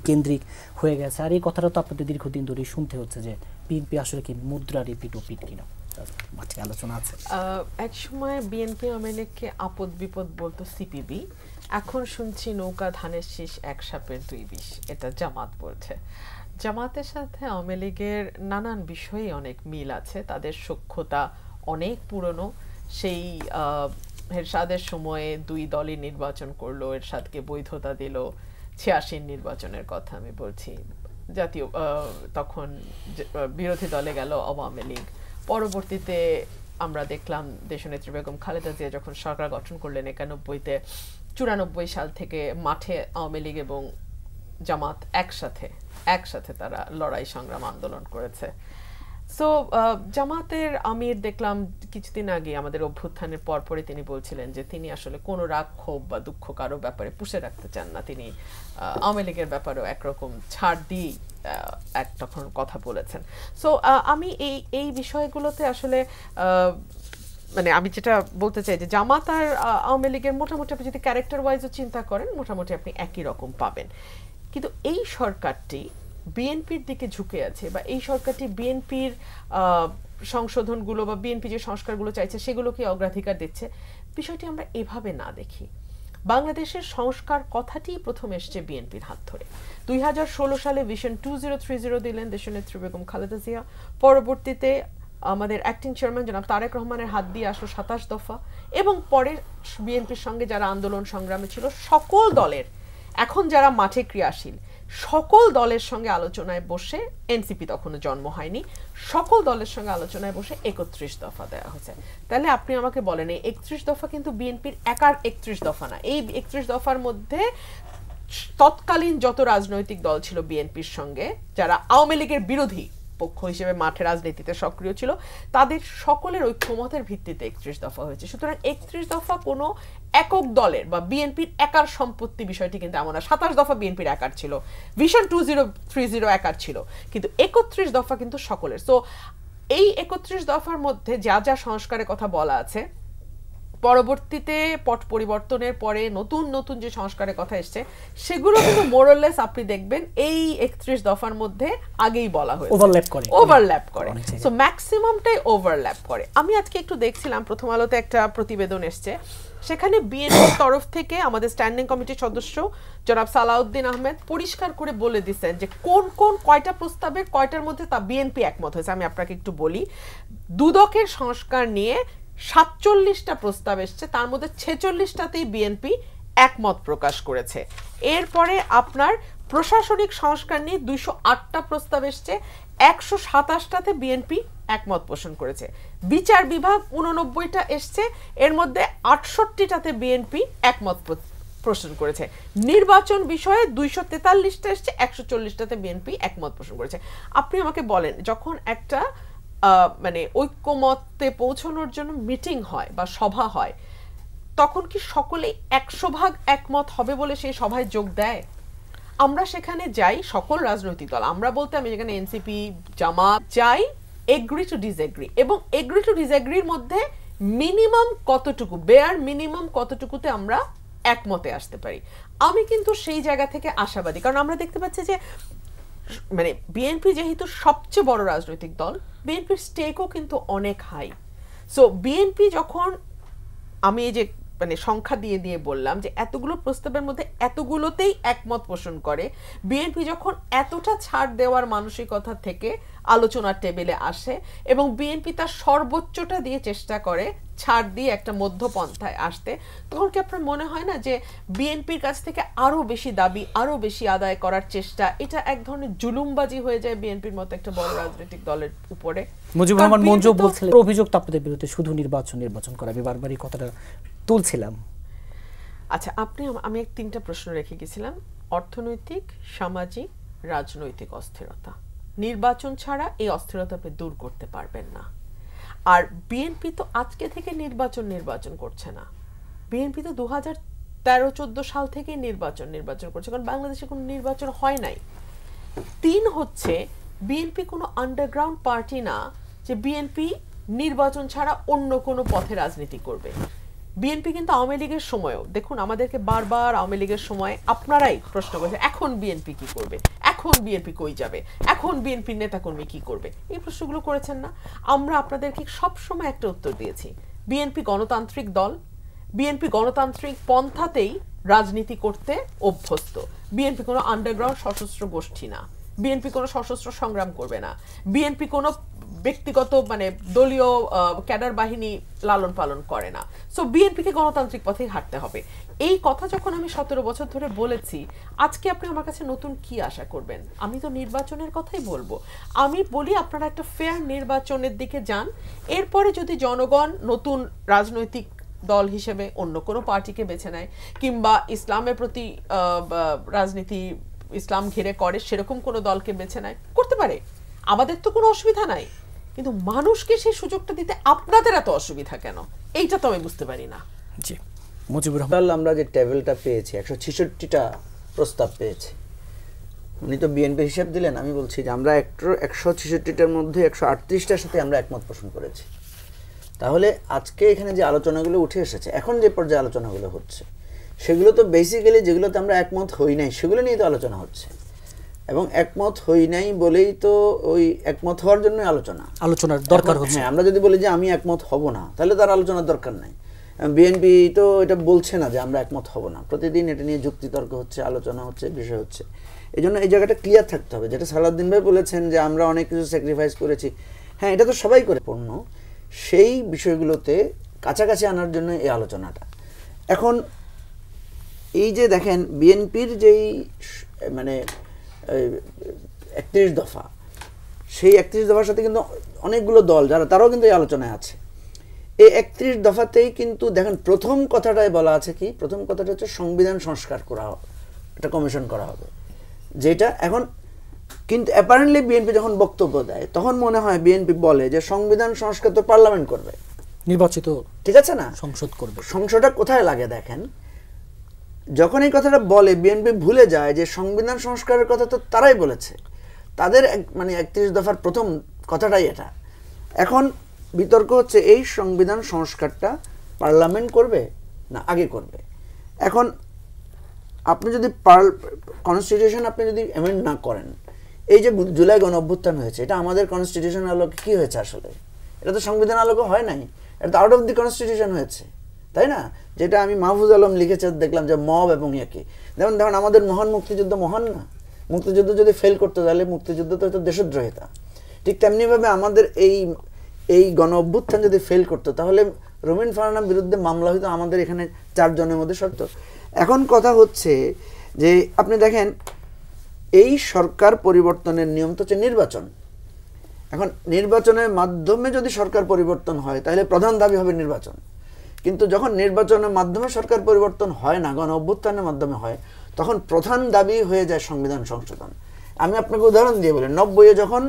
কেন্দ্রিক হয়ে গেছে। আর এই কথাটা তো আপনাদের দীর্ঘদিন ধরেই শুনতে হচ্ছে যে বিএনপি আসলে কি মুদ্রা রিপিট ও পিট কিনা, মাঠে আলোচনা আছে। এক সময় বিএনপি আওয়ামী লীগকে আপদ বিপদ বলতো সিপিবি, এখন শুনছি নৌকা ধানের শীষ এক সাপের 2 বিষ, এটা জামাত বলছে। জামাতের সাথে আওয়ামী লীগের নানান বিষয়ে অনেক মিল আছে, তাদের সখ্যতা অনেক পুরনো। সেই এরশাদের সময়ে 2 দলই নির্বাচন করলো, এরশাদকে বৈধতা দিল, 86 নির্বাচনের কথা আমি বলছি, জাতীয় তখন বিরোধী দলে গেল আওয়ামী লীগ। পরবর্তীতে আমরা দেখলাম দেশনেত্রী বেগম খালেদা জিয়া যখন সরকার গঠন করলেন 91-তে, 94 সাল থেকে মাঠে আওয়ামী লীগ এবং জামাত একসাথে তারা লড়াই সংগ্রাম আন্দোলন করেছে। সো জামাতের আমির দেখলাম কিছুদিন আগে আমাদের অভ্যুত্থানের পরপরই তিনি বলছিলেন যে তিনি আসলে কোনো রাগ ক্ষোভ বা দুঃখ কারো ব্যাপারে পুষে রাখতে চান না, তিনি আওয়ামী লীগের ব্যাপারেও একরকম ছাড় দিয়ে তখন কথা বলেছেন। সো আমি এই বিষয়গুলোতে আসলে মানে আমি যেটা বলতে চাই যে জামাত আর আওয়ামী লীগের মোটামুটি আপনি যদি ক্যারেক্টার ওয়াইজও চিন্তা করেন মোটামুটি আপনি একই রকম পাবেন। কিন্তু এই সরকারটি বিএনপির দিকে ঝুঁকে আছে বা এই সরকারটি বিএনপির সংশোধনগুলো বা বিএনপি যে সংস্কারগুলো চাইছে সেগুলোকে অগ্রাধিকার দিচ্ছে, বিষয়টি আমরা এভাবে না দেখি। বাংলাদেশের সংস্কার কথাটি প্রথম এসছে বিএনপির হাত ধরে। 2016 সালে ভিশন 2030 দিলেন দেশনেত্রী বেগম খালেদা জিয়া, পরবর্তীতে আমাদের অ্যাক্টিং চেয়ারম্যান জনাব তারেক রহমানের হাত দিয়ে আসলো 27 দফা, এবং পরে বিএনপির সঙ্গে যারা আন্দোলন সংগ্রামে ছিল সকল দলের, এখন যারা মাঠে ক্রিয়াশীল সকল দলের সঙ্গে আলোচনায় বসে, এনসিপি তখনও জন্ম হয়নি, সকল দলের সঙ্গে আলোচনায় বসে 31 দফা দেওয়া হয়েছে। তাহলে আপনি আমাকে বলেন এই 31 দফা কিন্তু বিএনপির একার 31 দফা না, এই 31 দফার মধ্যে তৎকালীন যত রাজনৈতিক দল ছিল বিএনপির সঙ্গে, যারা আওয়ামী লীগের বিরোধী পক্ষ হিসেবে মাঠে রাজনীতিতে সক্রিয় ছিল, তাদের সকলের ঐক্যমতের ভিত্তিতে 31 দফা হয়েছে। সুতরাং 31 দফা কোনো একক দলের বা বিএনপির একার সম্পত্তি বিষয়টি কিন্তু এমন না। 27 দফা বিএনপির একার ছিল, ভিশন 2030 একার ছিল, কিন্তু 31 দফা কিন্তু সকলের। সো এই 31 দফার মধ্যে যা যা সংস্কারের কথা বলা আছে, পরবর্তীতে পট পরিবর্তনের পরে নতুন নতুন যে সংস্কারের কথা এসছে সেগুলো কিন্তু মোরলেস আপনি দেখবেন এই 31 দফার মধ্যে আগেই বলা হয়েছে, ওভারল্যাপ করে। সো ম্যাক্সিমামটাই ওভারল্যাপ করে। আমি আজকে একটু দেখছিলাম প্রথম আলোতে একটা প্রতিবেদন এসছে, সেখানে বিএনপির তরফ থেকে আমাদের স্ট্যান্ডিং কমিটির সদস্য জনাব সালাউদ্দিন আহমেদ পরিষ্কার করে বলে দিচ্ছেন যে কোন কোন কয়টা প্রস্তাবের কয়টার মধ্যে তা বিএনপি একমত হয়েছে। আমি আপনাকে একটু বলি, দুদকের সংস্কার নিয়ে 47টা প্রস্তাব এসছে, তার মধ্যে 46টাতেই বিএনপি একমত প্রকাশ করেছে। এরপরে আপনার প্রশাসনিক সংস্কার নিয়ে 208টা প্রস্তাব এসছে, 127টাতে বিএনপি একমত পোষণ করেছে। বিচার বিভাগ 89টা এসছে, এর মধ্যে 68টাতে বিএনপি একমত পোষণ করেছে। নির্বাচন বিষয়ে 243টা এসছে, 140টাতে বিএনপি একমত পোষণ করেছে। আপনি আমাকে বলেন, যখন একটা মানে ঐক্যমতে পৌঁছানোর জন্য মিটিং হয় বা সভা হয়, তখন কি সকলেই 100% একমত হবে বলে সেই সভায় যোগ দেয়? আমরা সেখানে যাই, সকল রাজনৈতিক দল, আমরা বলতে আমি যেখানে এনসিপি, জামাত, যাই এগ্রি টু ডিসএগ্রি, এবং এগ্রি টু ডিসএগ্রির মধ্যে মিনিমাম কতটুকু, বেয়ার মিনিমাম কতটুকুতে আমরা একমতে আসতে পারি। আমি কিন্তু সেই জায়গা থেকে আশাবাদী, কারণ আমরা দেখতে পাচ্ছি যে মানে বিএনপি যেহেতু সবচেয়ে বড় রাজনৈতিক দল, বিএনপির স্টেকও কিন্তু অনেক হাই। সো বিএনপি যখন, আমি এই যে মানে সংখ্যা দিয়ে দিয়ে বললাম যে এতগুলো প্রস্তাবের মধ্যে এতগুলোতেই একমত পোষণ করে, বিএনপি যখন এতটা ছাড় দেওয়ার মানসিকতা থেকে আলোচনার টেবিলে আসে এবং বিএনপি তার সর্বোচ্চটা দিয়ে চেষ্টা করে ছাড় দিয়ে একটা মধ্যপন্থায় আসতে, তখন কি আপনার মনে হয় না যে বিএনপির কাছ থেকে আরো বেশি দাবি, আরো বেশি আদায় করার চেষ্টা, এটা এক ধরনের জুলুমবাজি হয়ে যায় বিএনপির মতো একটা বড় রাজনৈতিক দলের উপরে? মুজিবুর রহমান মঞ্জু বলছিলেন অভিযোগ তো আপনাদের বিরুদ্ধে শুধু নির্বাচন করা, আমি বারবারই কথাটা তুলছিলাম। আচ্ছা, আমি 3টা প্রশ্ন রেখে গেছিলাম, অর্থনৈতিক, সামাজিক, রাজনৈতিক অস্থিরতা। নির্বাচন ছাড়া এই অস্থিরতা আপনি দূর করতে পারবেন না। আর বিএনপি তো আজকে থেকে নির্বাচন করছে না, বিএনপি তো 2013-14 সাল থেকে নির্বাচন করছে, কারণ বাংলাদেশে কোনো নির্বাচন হয় নাই। 3 হচ্ছে বিএনপি কোনো আন্ডারগ্রাউন্ড পার্টি না যে বিএনপি নির্বাচন ছাড়া অন্য কোনো পথে রাজনীতি করবে। বিএনপি কিন্তু আওয়ামী লীগের সময়ও, দেখুন আমাদেরকে বারবার আওয়ামী লীগের সময় আপনারাই প্রশ্ন করেছেন, এখন বিএনপি কি করবে, এখন বিএনপি কই যাবে, এখন বিএনপির নেতাকর্মী কি করবে, এই প্রশ্নগুলো করেছেন না? আমরা আপনাদেরকে সবসময় একটা উত্তর দিয়েছি, বিএনপি গণতান্ত্রিক দল, বিএনপি গণতান্ত্রিক পন্থাতেই রাজনীতি করতে অভ্যস্ত। বিএনপি কোনো আন্ডারগ্রাউন্ড সশস্ত্র গোষ্ঠী না, বিএনপি কোনো সশস্ত্র সংগ্রাম করবে না, বিএনপি কোনো ব্যক্তিগত মানে দলীয় ক্যাডার বাহিনী লালন পালন করে না। সো বিএনপিকে গণতান্ত্রিক পথেই হাঁটতে হবে। এই কথা যখন আমি 17 বছর ধরে বলেছি, আজকে আপনি আমার কাছে নতুন কি আশা করবেন? আমি তো নির্বাচনের কথাই বলবো। আমি বলি আপনারা একটা ফেয়ার নির্বাচনের দিকে যান, এরপরে যদি জনগণ নতুন রাজনৈতিক দল হিসেবে অন্য কোনো পার্টিকে বেছে নেয়, কিংবা ইসলামের প্রতি রাজনীতি ইসলাম ঘিরে করে সেরকম কোনো দলকে বেছে নেয়, করতে পারে, আমাদের তো কোনো অসুবিধা নাই। কিন্তু মানুষকে সেই সুযোগটা দিতে আপনাদের এত অসুবিধা কেন, এইটা তো আমি বুঝতে পারি না। জি, মুজিবুর রহমান, আমরা যে টেবিলটা পেয়েছি 166টা প্রস্তাব পেয়েছি, উনি তো বিএনপি হিসাব দিলেন, আমি বলছি যে আমরা 166টার মধ্যে 138টার সাথে আমরা একমত পোষণ করেছি। তাহলে আজকে এখানে যে আলোচনাগুলো উঠে এসেছে, এখন যে পর্যায়ে আলোচনাগুলো হচ্ছে, সেগুলো তো বেসিক্যালি যেগুলোতে আমরা একমত হই নাই সেগুলো নিয়ে তো আলোচনা হচ্ছে, এবং একমত হই নাই বলেই তো ওই একমত হওয়ার জন্য আলোচনার দরকার হচ্ছে। হ্যাঁ, আমরা যদি বলি যে আমি একমত হব না, তাহলে তার আলোচনার দরকার নাই। বিএনপি তো এটা বলছে না যে আমরা একমত হব না, প্রতিদিন এটা নিয়ে যুক্তিতর্ক হচ্ছে, আলোচনা হচ্ছে, বিষয় হচ্ছে। এই জন্য এই জায়গাটা ক্লিয়ার থাকতে হবে, যেটা সালাউদ্দিন ভাই বলেছেন যে আমরা অনেক কিছু স্যাক্রিফাইস করেছি, হ্যাঁ এটা তো সবাই করে, পূর্ণ সেই বিষয়গুলোতে কাছাকাছি আনার জন্য এই আলোচনাটা। এখন এই যে দেখেন বিএনপির যেই মানে 31 দফা, সেই 31 দফার সাথে কিন্তু অনেকগুলো দল যারা, তারাও কিন্তু এই আলোচনায় আছে। এই 31 দফাতেই কিন্তু দেখেন প্রথম কথাটাই বলা আছে কি, প্রথম কথাটা হচ্ছে সংবিধান সংস্কার করা হবে, একটা কমিশন করা হবে, যেটা এখন কিন্তু অ্যাপারেন্টলি বিএনপি যখন বক্তব্য দেয় তখন মনে হয় বিএনপি বলে যে সংবিধান সংস্কার তো পার্লামেন্ট করবে, নির্বাচিত, ঠিক আছে না, সংসদ করবে। সংসদটা কোথায় লাগে দেখেন, যখন এই কথাটা বলে বিএনপি ভুলে যায় যে সংবিধান সংস্কারের কথা তো তারাই বলেছে, তাদের মানে 31 দফার প্রথম কথাটাই এটা। এখন বিতর্ক হচ্ছে এই সংবিধান সংস্কারটা পার্লামেন্ট করবে না আগে করবে। এখন আপনি যদি কনস্টিটিউশন আপনি যদি অ্যামেন্ড না করেন, এই যে জুলাই গণ অভ্যুত্থান হয়েছে, এটা আমাদের কনস্টিটিউশন আলোকে কি হয়েছে আসলে? এটা তো সংবিধান আলোকে হয় নাই, এটা তো আউট অফ দি কনস্টিটিউশন হয়েছে, তাই না? যেটা আমি মাহফুজ আলম লিখেছে দেখলাম যে মব এবং কি, যেমন ধরুন আমাদের মহান মুক্তিযুদ্ধ মহান না, মুক্তিযুদ্ধ যদি ফেল করতে তাহলে মুক্তিযুদ্ধ তো দেশদ্রোহিতা। ঠিক তেমনিভাবে আমাদের এই গণ অভ্যুত্থান যদি ফেল করতো তাহলে রুমিন ফারহানার বিরুদ্ধে মামলা হয়তো আমাদের এখানে 4 জনের মধ্যে সত্য। এখন কথা হচ্ছে যে আপনি দেখেন এই সরকার পরিবর্তনের নিয়ম তো হচ্ছে নির্বাচন। এখন নির্বাচনের মাধ্যমে যদি সরকার পরিবর্তন হয় তাহলে প্রধান দাবি হবে নির্বাচন, কিন্তু যখন নির্বাচনের মাধ্যমে সরকার পরিবর্তন হয় না, গণ অভ্যুত্থানের মাধ্যমে হয়, তখন প্রধান দাবি হয়ে যায় সংবিধান সংশোধন। আমি আপনাকে উদাহরণ দিয়ে বলি, 90-এ যখন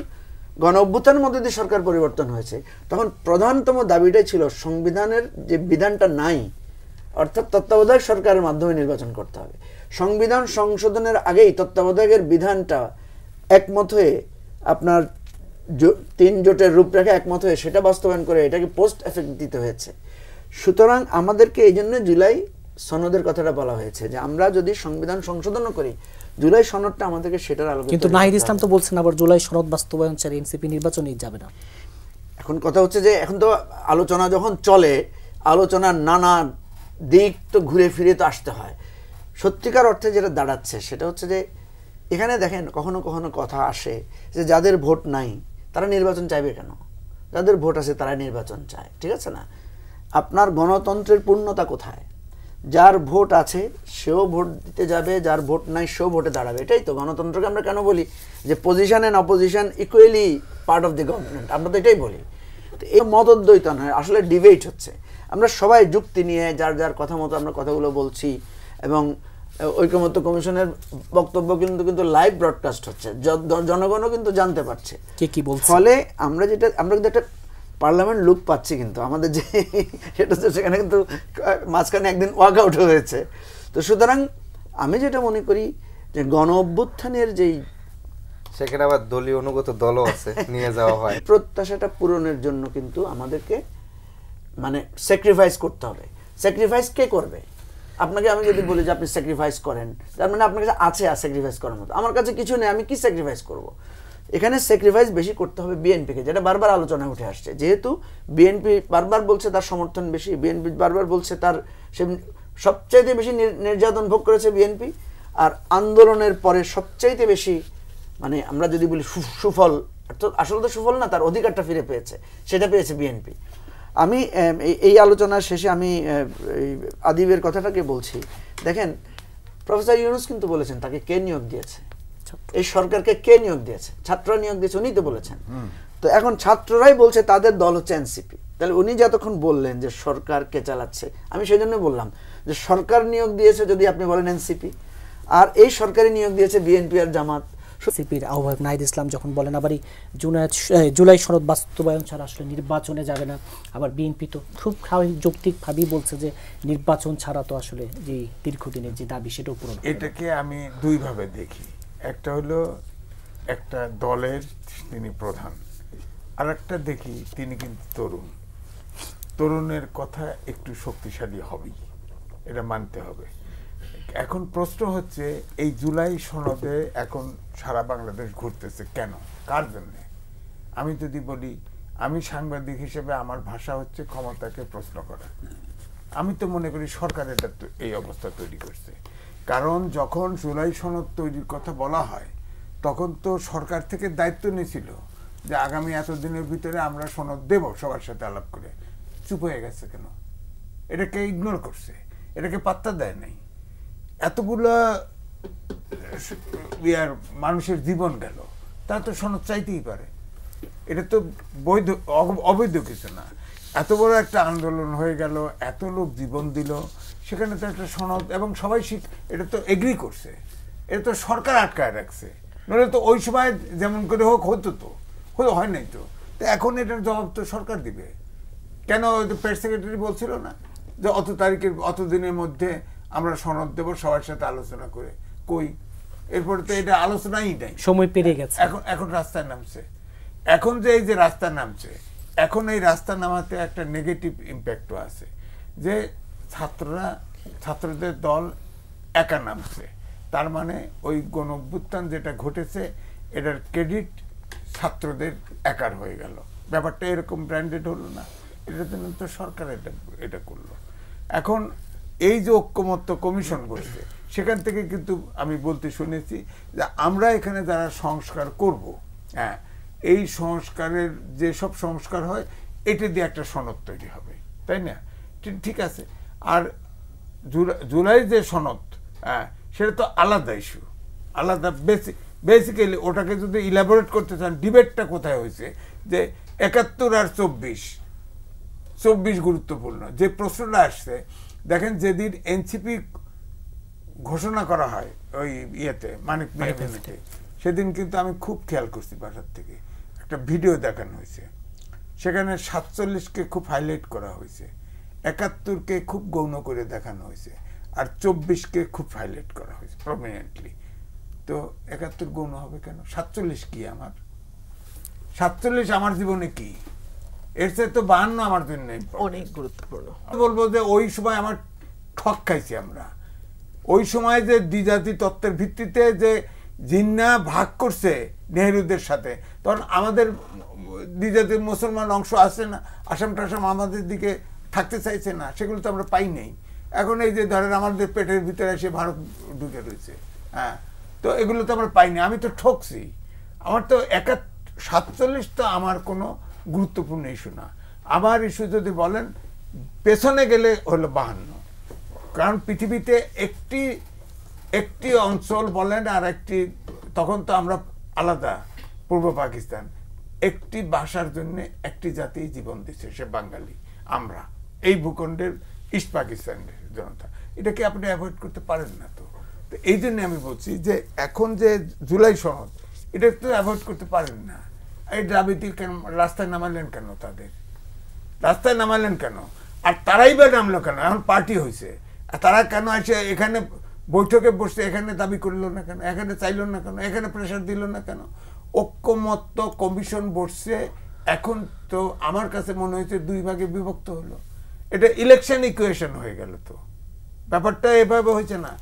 গণ অভ্যুত্থানের মধ্যে দিয়ে সরকার পরিবর্তন হয়েছে তখন প্রধানতম দাবিটাই ছিল সংবিধানের যে বিধানটা নাই, অর্থাৎ তত্ত্বাবধায়ক সরকারের মাধ্যমে নির্বাচন করতে হবে। সংবিধান সংশোধনের আগেই তত্ত্বাবধায়কের বিধানটা একমত হয়ে আপনার 3 জোটের রূপরেখা একমত হয়ে সেটা বাস্তবায়ন করে এটাকে পোস্ট এফেক্ট দিতে হয়েছে। সুতরাং আমাদেরকে এই জন্য জুলাই সনদের কথাটা বলা হয়েছে যে আমরা যদি সংবিধান সংশোধনও করি, জুলাই সনদটা আমাদেরকে সেটার আলোকে। কিন্তু নাহিদ ইসলাম তো বলছেন আবার জুলাই সনদ বাস্তবায়ন ছাড়া এনসিপি নির্বাচনেই যাবে না। এখন কথা হচ্ছে যে এখন তো আলোচনা যখন চলে, আলোচনার নানা দিক তো ঘুরে ফিরে তো আসতে হয়। সত্যিকার অর্থে যেটা দাঁড়াচ্ছে সেটা হচ্ছে যে এখানে দেখেন কখনো কখনো কথা আসে যে যাদের ভোট নাই তারা নির্বাচন চাইবে কেন, যাদের ভোট আছে তারা নির্বাচন চায়, ঠিক আছে না? আপনার গণতন্ত্রের পূর্ণতা কোথায়? যার ভোট আছে সেও ভোট দিতে যাবে, যার ভোট নাই সেও ভোটে দাঁড়াবে। এটাই তো গণতন্ত্রকে আমরা কেন বলি যে position and opposition equally part of the government, আমরা তো এটাই বলি। তো এই মতদ্বৈত নয়, আসলে ডিবেট হচ্ছে। আমরা সবাই যুক্তি নিয়ে যার যার কথা মতো আমরা কথাগুলো বলছি, এবং ঐকমত্য কমিশনের বক্তব্য কিন্তু লাইভ ব্রডকাস্ট হচ্ছে, জনগণও কিন্তু জানতে পারছে কে কি বলছে। ফলে আমরা কিন্তু একটা পার্লামেন্ট লুক পাচ্ছি, কিন্তু আমাদের যে সেটা হচ্ছে সেখানে কিন্তু মাঝখানে একদিন ওয়াকআউট হয়েছে। তো সুতরাং আমি যেটা মনে করি যে গণ অভ্যুত্থানের যেই সেখানে আবার দলীয় অনুগত দলও আছে, নিয়ে যাওয়া হয়। প্রত্যাশাটা পূরণের জন্য কিন্তু আমাদেরকে মানে স্যাক্রিফাইস করতে হবে। স্যাক্রিফাইস কে করবে? আপনাকে আমি যদি বলি যে আপনি স্যাক্রিফাইস করেন, তার মানে আপনার কাছে আছে স্যাক্রিফাইস করার মতো। আমার কাছে কিছু নেই, আমি কি স্যাক্রিফাইস করব? এখানে স্যাক্রিফাইস বেশি করতে হবে বিএনপিকে, যেটা বারবার আলোচনায় উঠে আসছে। যেহেতু বিএনপি বারবার বলছে তার সমর্থন বেশি, বিএনপি বারবার বলছে তার সে সবচাইতে বেশি নির্যাতন ভোগ করেছে বিএনপি, আর আন্দোলনের পরে সবচাইতে বেশি মানে আমরা যদি বলি সুফল, আসলে তো সুফল না, তার অধিকারটা ফিরে পেয়েছে, সেটা পেয়েছে বিএনপি। আমি এই আলোচনার শেষে আমি আদিবের কথাটাকে বলছি। দেখেন প্রফেসর ইউনূস কিন্তু বলেছেন তাকে কে নিয়োগ দিয়েছে, এই সরকারকে কে নিয়োগ দিয়েছে? ছাত্ররা নিয়োগ দিয়েছে, উনি তো বলেছেন। তো এখন ছাত্ররাই বলছে তাদের দল হচ্ছে এনসিপি। তাহলে উনি যতক্ষণ বললেন যে সরকারকে চালাচ্ছে, আমি সেই জন্য বললাম যে সরকার নিয়োগ দিয়েছে যদি আপনি বলেন এনসিপি, আর এই সরকারি নিয়োগ দিয়েছে বিএনপি আর জামাত। সিপির আহ্বায়ক নাহিদ ইসলাম যখন বলেন আবারই জুলাই সনদ বাস্তবায়ন ছাড়া আসলে নির্বাচনে যাবে না, আবার বিএনপি তো খুব যৌক্তিকভাবেই বলছে যে নির্বাচন ছাড়া তো আসলে যে দীর্ঘদিনের যে দাবি সেটাও পূরণ। এটাকে আমি দুইভাবে দেখি। একটা হলো একটা দলের তিনি প্রধান, আর একটা দেখি তিনি কিন্তু তরুণের কথা একটু শক্তিশালী হবেই, এটা মানতে হবে। এখন প্রশ্ন হচ্ছে এই জুলাই সনদে এখন সারা বাংলাদেশ ঘুরতেছে কেন, কার জন্য? আমি যদি বলি, আমি সাংবাদিক হিসেবে আমার ভাষা হচ্ছে ক্ষমতাকে প্রশ্ন করা। আমি তো মনে করি সরকার এটা এই অবস্থা তৈরি করছে, কারণ যখন জুলাই সনদ তৈরির কথা বলা হয় তখন তো সরকার থেকে দায়িত্ব নিয়েছিল যে আগামী এতদিনের ভিতরে আমরা সনদ দেব সবার সাথে আলাপ করে। চুপ হয়ে গেছে কেন? এটাকে ইগনোর করছে, এটাকে পাত্তা দেয় নাই। এতগুলো মানুষের জীবন গেল, তারা তো সনদ চাইতেই পারে, এটা তো বৈধ অবৈধ কিছু না। এত বড় একটা আন্দোলন হয়ে গেল, এত লোক জীবন দিল, সেখানে তো একটা সনদ, এবং সবাই এটা তো এগ্রি করছে, এটা তো সরকার আটকায় রাখছে, নইলে তো ওই সময় যেমন করে হোক হতো, তো হয় নাই তো। এখন এটার জবাব তো সরকার দিবে। কেন প্রেস সেক্রেটারি বলছিল না যে অত তারিখের অত দিনের মধ্যে আমরা সনদ দেব সবার সাথে আলোচনা করে? কই, এরপরে তো এটা আলোচনাই নাই, সময় পেরিয়ে গেছে। এখন রাস্তায় নামছে। এখন যে এই যে রাস্তায় নামছে, এখন এই রাস্তা নামাতে একটা নেগেটিভ ইম্প্যাক্টও আছে, যে ছাত্রদের দল একা নামছে। তার মানে ওই গণ অভ্যুত্থান যেটা ঘটেছে এটার ক্রেডিট ছাত্রদের একার হয়ে গেল। ব্যাপারটা এরকম ব্র্যান্ডেড হলো না, এটার জন্য তো সরকার এটা করলো। এখন এই যে ঐকমত্য কমিশন বসছে, সেখান থেকে কিন্তু আমি বলতে শুনেছি যে আমরা এখানে যারা সংস্কার করব, হ্যাঁ, এই সংস্কারের যেসব সংস্কার হয় এটা দিয়ে একটা সনদ তৈরি হবে, তাই না? ঠিক আছে। আর জুলাই যে সনদ, সেটা তো আলাদা ইস্যু, আলাদা। বেসিক্যালি ওটাকে যদি ইলাবোরেট করতে চান, ডিবেটটা কোথায় হয়েছে যে ৭১ আর ২৪ গুরুত্বপূর্ণ। যে প্রশ্নটা আসছে, দেখেন যেদিন এনসিপি ঘোষণা করা হয় ওই ইয়েতে মানিক মিয়াতে, সেদিন কিন্তু আমি খুব খেয়াল করছি, বাসার থেকে একটা ভিডিও দেখানো হয়েছে, সেখানে ৪৭কে খুব হাইলাইট করা হয়েছে, ৭১কে খুব গৌণ করে দেখানো হয়েছে, আর ২৪কে খুব হাইলাইট করা হয়েছে প্রমিনেন্টলি। তো ৭১ গৌণ হবে কেন? ৪৭ কি আমার? ৪৭ আমার জীবনে কি? এর চেয়ে তো ৫২ আমার জন্য অনেক গুরুত্বপূর্ণ। বলবো যে ওই সময় আমার ঠক খাইছি আমরা। ওই সময় যে দ্বিজাতি তত্ত্বের ভিত্তিতে যে জিন্না ভাগ করছে নেহরুদের সাথে, তখন আমাদের দ্বিজাতির মুসলমান অংশ আছে না, আসাম টাসাম আমাদের দিকে থাকতে চাইছে না, সেগুলো তো আমরা পাই নাই। এখন এই যে ধরেন আমাদের পেটের ভিতরে এসে ভারত ঢুকে রয়েছে, তো এগুলো তো আমরা পাইনি। আমি তো ঠকছি। আমার তো ৪৭ তো আমার কোনো গুরুত্বপূর্ণ ইস্যু না। আমার ইস্যু যদি বলেন পেছনে গেলে হলো ৫২। কারণ পৃথিবীতে একটি অঞ্চল বলেন আর একটি, তখন তো আমরা আলাদা, পূর্ব পাকিস্তান, একটি ভাষার জন্য একটি জাতি জীবন দিচ্ছে, সে বাঙালি। আমরা এই ভূখণ্ডের ইস্ট পাকিস্তানের জনতা, এটাকে আপনি অ্যাভয়েড করতে পারেন না। তো এই জন্য আমি বলছি যে এখন যে জুলাই সনদ, এটা তো অ্যাভয়েড করতে পারেন না। এই দ্রাবিতি কেন রাস্তায় নামালেন কেন? তাদের রাস্তায় নামালেন কেন? আর তারাই বা নামলো কেন? এখন পার্টি হয়েছে, তারা কেন আসে এখানে বৈঠকে বসছে, এখানে দাবি করলো না কেন? এখানে চাইলো না কেন? এখানে প্রেশার দিল না কেন? ঐক্যমত্য কমিশন বসছে, এখন তো আমার কাছে মনে হয়েছে ২ ভাগে বিভক্ত হলো। এটা ইলেকশন ইকুয়েশন হয়ে গেল। তো ব্যাপারটা এভাবে হয়েছে না,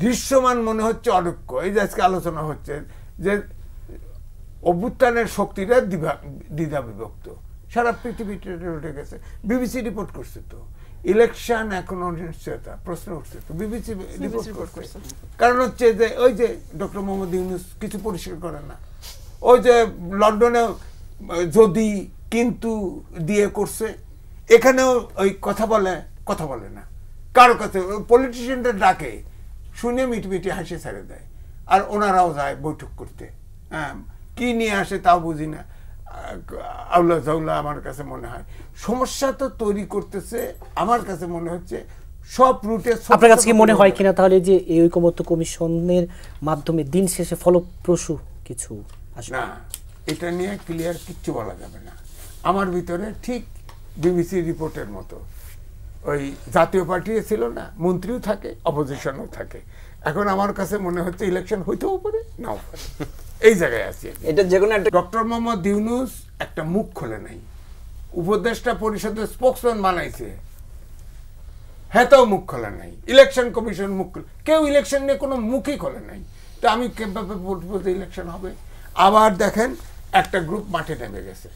দৃশ্যমান মনে হচ্ছে অনৈক্য। এই যে আজকে আলোচনা হচ্ছে যে অভ্যুত্থানের শক্তিরা দ্বিধা বিভক্ত, সারা পৃথিবীতে উঠে গেছে। বিবিসি রিপোর্ট করছে তো ইলেকশন এখনো অনিশ্চয়তা, প্রশ্ন উঠছে তো বিবিসি রিপোর্ট করছে। কারণ হচ্ছে যে ওই যে ডক্টর মোহাম্মদ ইউনূস কিছু পরিষ্কার করে না, ওই যে লন্ডনে যদি কিন্তু দিয়ে করছে, এখানেও ওই কথা বলে না কারো কাছে। পলিটিশিয়ানদের ডাকে শুনে মিটমিটি হাসি ছেড়ে দেয়, আর ওনারাও যায় বৈঠক করতে। কি নিয়ে আসে তাও বুঝি না, আউলা ঝাউলা। আমার কাছে মনে হয় সমস্যা তো তৈরি করতেছে। আমার কাছে মনে হচ্ছে সব রুটে। আপনার কাছে কি মনে হয় কিনা তাহলে যে এই ঐকমত্য কমিশনের মাধ্যমে দিন শেষে ফলপ্রসূ কিছু আসবে? না, এটা নিয়ে ক্লিয়ার কিচ্ছু বলা যাবে না। আমার ভিতরে ঠিক বিবিসি রিপোর্টের মতো ওই জাতীয় পার্টি ছিল না, মন্ত্রীও থাকে, অপোজিশনও থাকে। এখন আমার কাছে মনে হচ্ছে ইলেকশন হইতেও পারে, নাও পারে, এই জায়গায় আছি। এটা যেকোনো একটা ডক্টর মোহাম্মদ ইউনূস একটা মুখ খোলে নাই, উপদেষ্টা পরিষদের স্পোকসম্যান বানাইছে, হ্যাঁ তাও মুখ খোলে নাই। ইলেকশন কমিশন মুখ, কেউ ইলেকশন নিয়ে কোনো মুখই খোলে নাই। তো আমি কিভাবে বলবো যে ইলেকশন হবে? আবার দেখেন একটা গ্রুপ মাঠে নেমে গেছে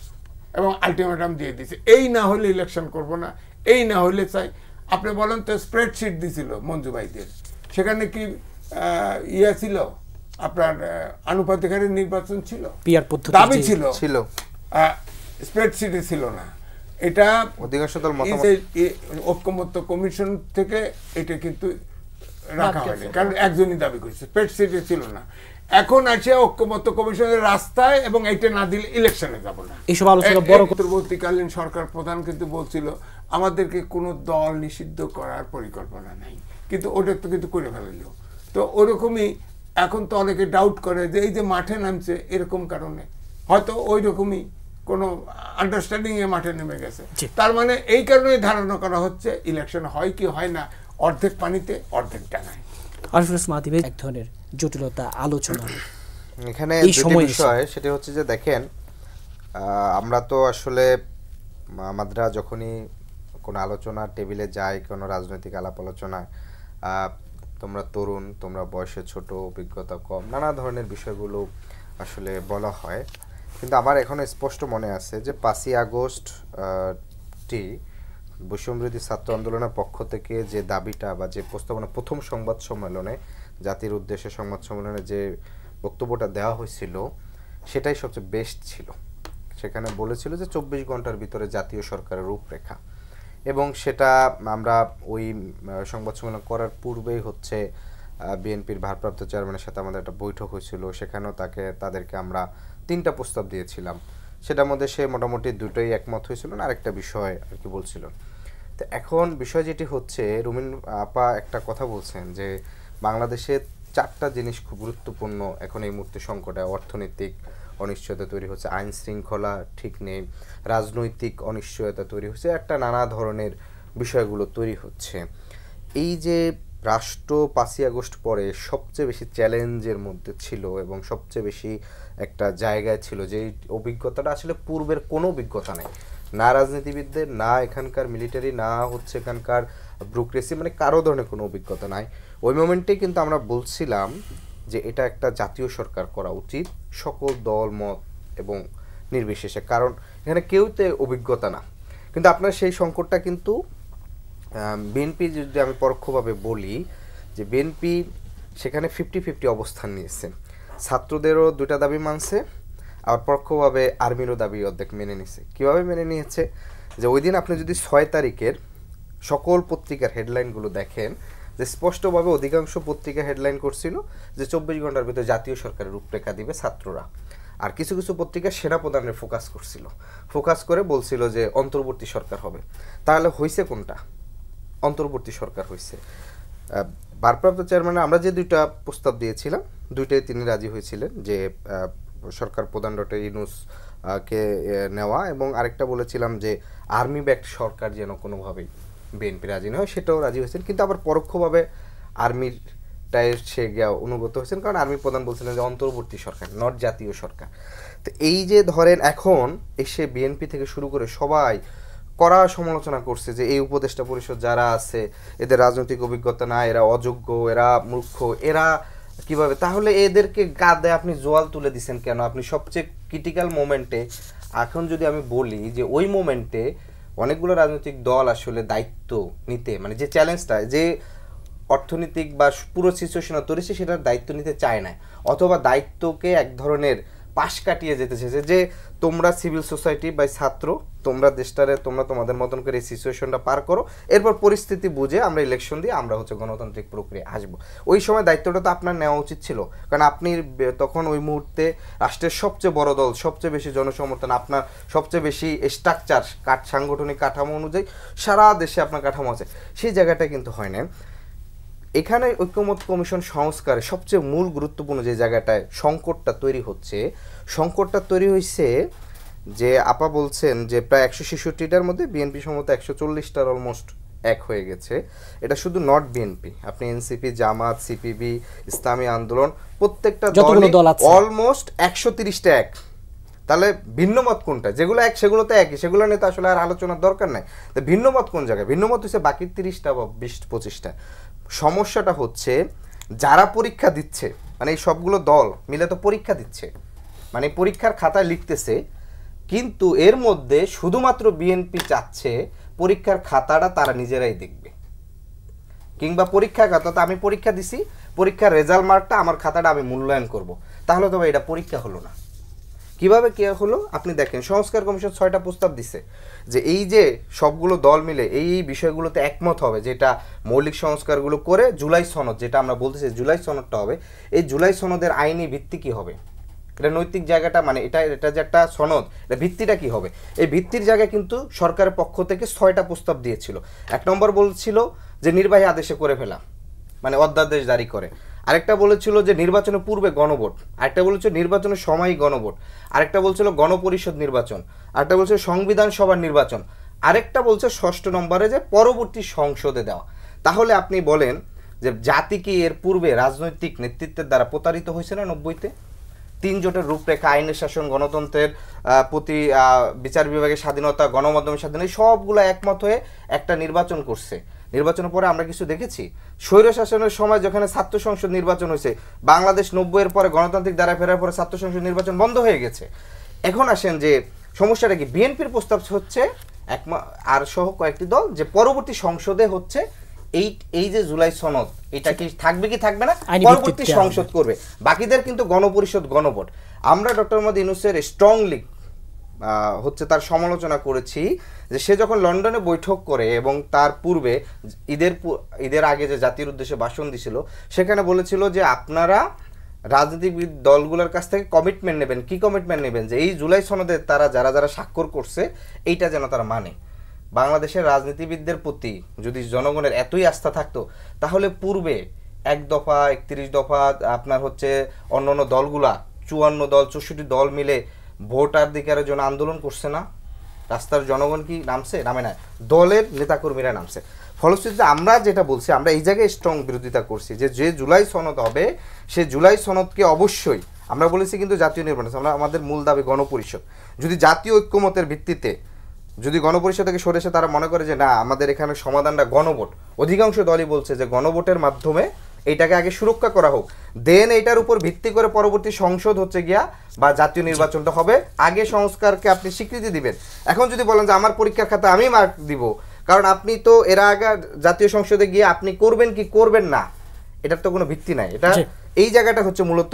এবং আলটিমেটাম দিয়ে দিয়েছে, এই না হলে ইলেকশন করব না, এই না হলে চাই। আপনি বলেন তো স্প্রেডশিট দিছিল মঞ্জু ভাইদের, সেখানে কি ইয়ে ছিল আপনার আনুপাতিক হারে নির্বাচন ছিল, দাবি ছিল, স্প্রেডশিটে ছিল না। এটা অধিকাংশ দল ঐক্যমত্য কমিশন থেকে এটা কিন্তু রাখা হয়নি, কারণ একজনই দাবি করছে, স্প্রেডশিটে ছিল না। এখন আছে ঐক্যমত্য কমিশনের রাস্তায়, এবং এইটা না দিলে ইলেকশনে যাব না। এইসব আলোচনা বড় পরবর্তীকালীন সরকার প্রধান কিন্তু বলছিল আমাদেরকে কোনো দল নিষিদ্ধ করার পরিকল্পনা নাই, কিন্তু ওটা তো কিন্তু করে ফেললো। তো ওরকমই এখন তো অনেকে ডাউট করে যে এই যে মাঠে নামছে এরকম কারণে, হয়তো ওই রকমই কোনো আন্ডারস্ট্যান্ডিং এ মাঠে নেমে গেছে। তার মানে এই কারণে ধারণা করা হচ্ছে ইলেকশন হয় কি হয় না, অর্ধেক পানিতে অর্ধেক ডাঙায়। এক ধরনের জটিলতা আলোচনা এখানে বিষয়, সেটা হচ্ছে যে দেখেন, আমরা তো আসলে আমাদের যখনই কোনো আলোচনা টেবিলে যাই, কোনো রাজনৈতিক আলাপ আলোচনা, তোমরা তরুণ, তোমরা বয়সে ছোট, অভিজ্ঞতা কম, নানা ধরনের বিষয়গুলো আসলে বলা হয়। কিন্তু আমার এখনো স্পষ্ট মনে আছে যে 5ই আগস্ট বৈষম্যবিরোধী ছাত্র আন্দোলনের পক্ষ থেকে যে দাবিটা বা যে প্রস্তাবনা, প্রথম সংবাদ সম্মেলনে, জাতির উদ্দেশ্যে সংবাদ সম্মেলনে যে বক্তব্যটা দেওয়া হয়েছিল, সেটাই সবচেয়ে বেস্ট ছিল। সেখানে বলেছিল যে 24 ঘন্টার ভিতরে জাতীয় সরকারের রূপরেখা, এবং সেটা আমরা ওই সংবাদ সম্মেলন করার পূর্বেই হচ্ছে বিএনপির ভারপ্রাপ্ত চেয়ারম্যানের সাথে আমাদের একটা বৈঠক হয়েছিল, সেখানেও তাদেরকে আমরা 3টা প্রস্তাব দিয়েছিলাম। সেটার মধ্যে সে মোটামুটি দুটোই একমত হয়েছিল না, আরেকটা বিষয় আর কি বলছিল। তো এখন বিষয় যেটি হচ্ছে, রুমিন আপা একটা কথা বলছেন যে বাংলাদেশে 4টা জিনিস খুব গুরুত্বপূর্ণ এখন এই মুহূর্তে সংকটে। অর্থনৈতিক অনিশ্চয়তা তৈরি হচ্ছে, আইন শৃঙ্খলা ঠিক নেই, রাজনৈতিক অনিশ্চয়তা তৈরি হচ্ছে, একটা নানা ধরনের বিষয়গুলো তৈরি হচ্ছে। এই যে রাষ্ট্র 5ই আগস্ট পরে সবচেয়ে বেশি চ্যালেঞ্জের মধ্যে ছিল এবং সবচেয়ে বেশি একটা জায়গায় ছিল, যে অভিজ্ঞতাটা আসলে পূর্বের কোনো অভিজ্ঞতা নেই, না রাজনীতিবিদদের, না এখানকার মিলিটারি, না হচ্ছে এখানকার ব্যুরোক্রেসি, মানে কারো ধরনের কোনো অভিজ্ঞতা নাই। ওই মোমেন্টেই কিন্তু আমরা বলছিলাম যে এটা একটা জাতীয় সরকার করা উচিত, সকল দল মত এবং নির্বিশেষে, কারণ এখানে কেউতে অভিজ্ঞতা না। কিন্তু আপনার সেই সংকটটা কিন্তু বিএনপি, যদি আমি পরোক্ষভাবে বলি যে বিএনপি সেখানে 50-50 অবস্থান নিয়েছে, ছাত্রদেরও 2টা দাবি মানছে, আবার পরোক্ষভাবে আর্মিরও দাবি অর্ধেক মেনে নিয়েছে। কীভাবে মেনে নিয়েছে, যে ওই দিন আপনি যদি 6 তারিখের সকল পত্রিকার হেডলাইনগুলো দেখেন, যে স্পষ্টভাবে অধিকাংশ পত্রিকা হেডলাইন করছিল যে 24 ঘন্টার ভিতরে জাতীয় সরকারের রূপরেখা দিবে ছাত্ররা, আর কিছু কিছু পত্রিকা সেনাপ্রধানের ফোকাস করছিল, ফোকাস করে বলছিল যে অন্তর্বর্তী সরকার হবে। তাহলে হয়েছে কোনটা? অন্তর্বর্তী সরকার হয়েছে। ভারপ্রাপ্ত চেয়ারম্যান আমরা যে 2টা প্রস্তাব দিয়েছিলাম, 2টাই তিনি রাজি হয়েছিলেন, যে সরকার প্রধান ডক্টর ইউনূস কে নেওয়া, এবং আরেকটা বলেছিলাম যে আর্মি ব্যাকড সরকার যেন কোনোভাবেই বিএনপি রাজি না হয়, সেটাও রাজি হয়েছেন। কিন্তু আবার পরোক্ষভাবে আর্মিরটাই সে গিয়া অনুগত হয়েছেন, কারণ আর্মি প্রধান বলছিলেন যে অন্তর্বর্তী সরকার, নট জাতীয় সরকার। তো এই যে ধরেন এখন এসে বিএনপি থেকে শুরু করে সবাই কড়া সমালোচনা করছে যে এই উপদেষ্টা পরিষদ যারা আছে এদের রাজনৈতিক অভিজ্ঞতা না, এরা অযোগ্য, এরা মূর্খ, এরা কিভাবে, তাহলে এদেরকে গাদে আপনি জোয়াল তুলে দিচ্ছেন কেন? আপনি সবচেয়ে ক্রিটিক্যাল মোমেন্টে, এখন যদি আমি বলি যে ওই মোমেন্টে অনেকগুলো রাজনৈতিক দল আসলে দায়িত্ব নিতে, মানে যে চ্যালেঞ্জটা, যে অর্থনৈতিক বা পুরো সিচুয়েশন তৈরি হচ্ছে সেটার দায়িত্ব নিতে চায় না, অথবা দায়িত্বকে এক ধরনের পাশ কাটিয়ে যেতে চেয়েছে, যে তোমরা সিভিল সোসাইটি বা ছাত্র, তোমরা দেশটারে তোমরা তোমাদের মতন করে এই সিচুয়েশনটা পার করো, এরপর পরিস্থিতি বুঝে আমরা ইলেকশন দিয়ে আমরা হচ্ছে গণতান্ত্রিক প্রক্রিয়া আসবো। ওই সময় দায়িত্বটা তো আপনার নেওয়া উচিত ছিল, কারণ আপনি তখন ওই মুহূর্তে রাষ্ট্রের সবচেয়ে বড় দল, সবচেয়ে বেশি জনসমর্থন, আপনার সবচেয়ে বেশি স্ট্রাকচার, সাংগঠনিক কাঠামো অনুযায়ী সারা দেশে আপনার কাঠামো আছে, সেই জায়গাটা কিন্তু হয় না। এখানে ঐক্যমত কমিশন সংস্কারে সবচেয়ে মূল গুরুত্বপূর্ণ যে জায়গাটায় সংকটটা তৈরি হচ্ছে, সংকটটা তৈরি হয়েছে যে আপা বলছেন যে প্রায় 166টার মধ্যে বিএনপি সম্ভবত 140টার অলমোস্ট এক হয়ে গেছে। এটা শুধু নট বিএনপি, আপনি এনসিপি, জামাত, সিপিবি, ইসলামী আন্দোলন, প্রত্যেকটা দল অলমোস্ট 130টা এক। তাহলে ভিন্নমত কোনটা? যেগুলো এক সেগুলো তো একই, সেগুলো নিয়ে তো আসলে আর আলোচনার দরকার নাই। তো ভিন্নমত কোন জায়গায়? ভিন্নমত হচ্ছে বাকি 30টা বা 20-25টা। সমস্যাটা হচ্ছে যারা পরীক্ষা দিচ্ছে, মানে এই সবগুলো দল মিলে তো পরীক্ষা দিচ্ছে, মানে পরীক্ষার খাতায় লিখতেছে, কিন্তু এর মধ্যে শুধুমাত্র বিএনপি চাচ্ছে পরীক্ষার খাতাটা তারা নিজেরাই দেখবে, কিংবা পরীক্ষার খাতা আমি পরীক্ষা দিছি, পরীক্ষার রেজাল্ট মার্কটা আমার খাতাটা আমি মূল্যায়ন করব। তাহলে তো এটা পরীক্ষা হলো না। কিভাবে কে হলো? আপনি দেখেন সংস্কার কমিশন 6টা প্রস্তাব দিছে যে এই যে সবগুলো দল মিলে এই বিষয়গুলোতে একমত হবে, যেটা মৌলিক সংস্কারগুলো করে জুলাই সনদ, যেটা আমরা বলতেছি জুলাই সনদটা হবে, এই জুলাই সনদের আইনি ভিত্তি কি হবে, এটা নৈতিক জায়গাটা, মানে এটা যে একটা সনদ, এটা ভিত্তিটা কি হবে, এই ভিত্তির জায়গায় কিন্তু সরকারের পক্ষ থেকে 6টা প্রস্তাব দিয়েছিল। 1 নম্বর বলছিল যে নির্বাহী আদেশে করে ফেলা, মানে অধ্যাদেশ জারি করে। আরেকটা বলেছিল যে নির্বাচনের পূর্বে গণভোট, আরেকটা বলেছিল নির্বাচনের সময়ই গণভোট, আরেকটা বলছিল গণপরিষদ নির্বাচন, আরেকটা বলছিল সংবিধান সভার নির্বাচন, আরেকটা বলছে 6 নম্বরে যে পরবর্তী সংসদে দেওয়া। তাহলে আপনি বলেন যে জাতি কি এর পূর্বে রাজনৈতিক নেতৃত্বের দ্বারা প্রতারিত হয়েছে না? 90-তে 3 জোটের রূপরেখা, আইনের শাসন, গণতন্ত্রের প্রতি বিচার বিভাগের স্বাধীনতা, গণমাধ্যমের স্বাধীনতা, সবগুলো একমত হয়ে একটা নির্বাচন করছে। নির্বাচনের পরে আমরা কিছু দেখেছি? স্বৈরশাসনের সময় যেখানে ছাত্র সংসদ নির্বাচন হয়েছে, বাংলাদেশ 90-এর পরে গণতান্ত্রিক ধারায় ফেরার পরে ছাত্র সংসদ নির্বাচন বন্ধ হয়ে গেছে। এখন আসেন যে সমস্যাটা কি, বিএনপির প্রস্তাব হচ্ছে আর সহ কয়েকটি দল যে পরবর্তী সংসদে হচ্ছে এই যে জুলাই সনদ, এটা কি থাকবে কি থাকবে না, পরবর্তী সংসদ করবে। বাকিদের কিন্তু গণপরিষদ, গণভোট। আমরা ডক্টর মোহাম্মদ ইউনূসের স্ট্রংলি হচ্ছে তার সমালোচনা করেছি যে সে যখন লন্ডনে বৈঠক করে এবং তার পূর্বে ঈদের আগে যে জাতির উদ্দেশ্যে ভাষণ দিছিল সেখানে বলেছিল যে আপনারা রাজনীতিবিদ দলগুলোর কাছ থেকে কমিটমেন্ট নেবেন। কি কমিটমেন্ট নেবেন? যে এই জুলাই সনদে তারা যারা স্বাক্ষর করছে এইটা যেন তারা মানে। বাংলাদেশের রাজনীতিবিদদের প্রতি যদি জনগণের এতই আস্থা থাকতো তাহলে পূর্বে 1 দফা 31 দফা আপনার হচ্ছে অন্যান্য দলগুলা 54 দল 64 দল মিলে ভোটাধিকারের জন্য আন্দোলন করছে না? রাস্তার জনগণ কি নামছে? নামে না, দলের নেতাকর্মীরা নামছে। ফলশ্রুতিতে আমরা যেটা বলছি, আমরা এই জায়গায় স্ট্রং বিরোধিতা করছি যে জুলাই সনদ হবে সে জুলাই সনদকে অবশ্যই আমরা বলেছি কিন্তু জাতীয় নির্বাচন আমরা আমাদের মূল দাবি গণপরিষদ। যদি জাতীয় ঐক্যমতের ভিত্তিতে যদি গণপরিষদ থেকে সরে এসে তারা মনে করে যে না আমাদের এখানে সমাধানটা গণভোট, অধিকাংশ দলই বলছে যে গণভোটের মাধ্যমে এইটাকে আগে সুরক্ষা করা হোক, দেন এইটার উপর ভিত্তি করে পরবর্তী সংসদ হচ্ছে গিয়া বা জাতীয় নির্বাচনটা হবে, আগে সংস্কারকে আপনি স্বীকৃতি দিবেন। এখন যদি বলেন যে আমার পরীক্ষার খাতা আমি মার্ক দিব, কারণ আপনি তো এর আগে জাতীয় সংসদে গিয়ে আপনি করবেন কি করবেন না এটার তো কোনো ভিত্তি নাই। এটা এই জায়গাটা হচ্ছে মূলত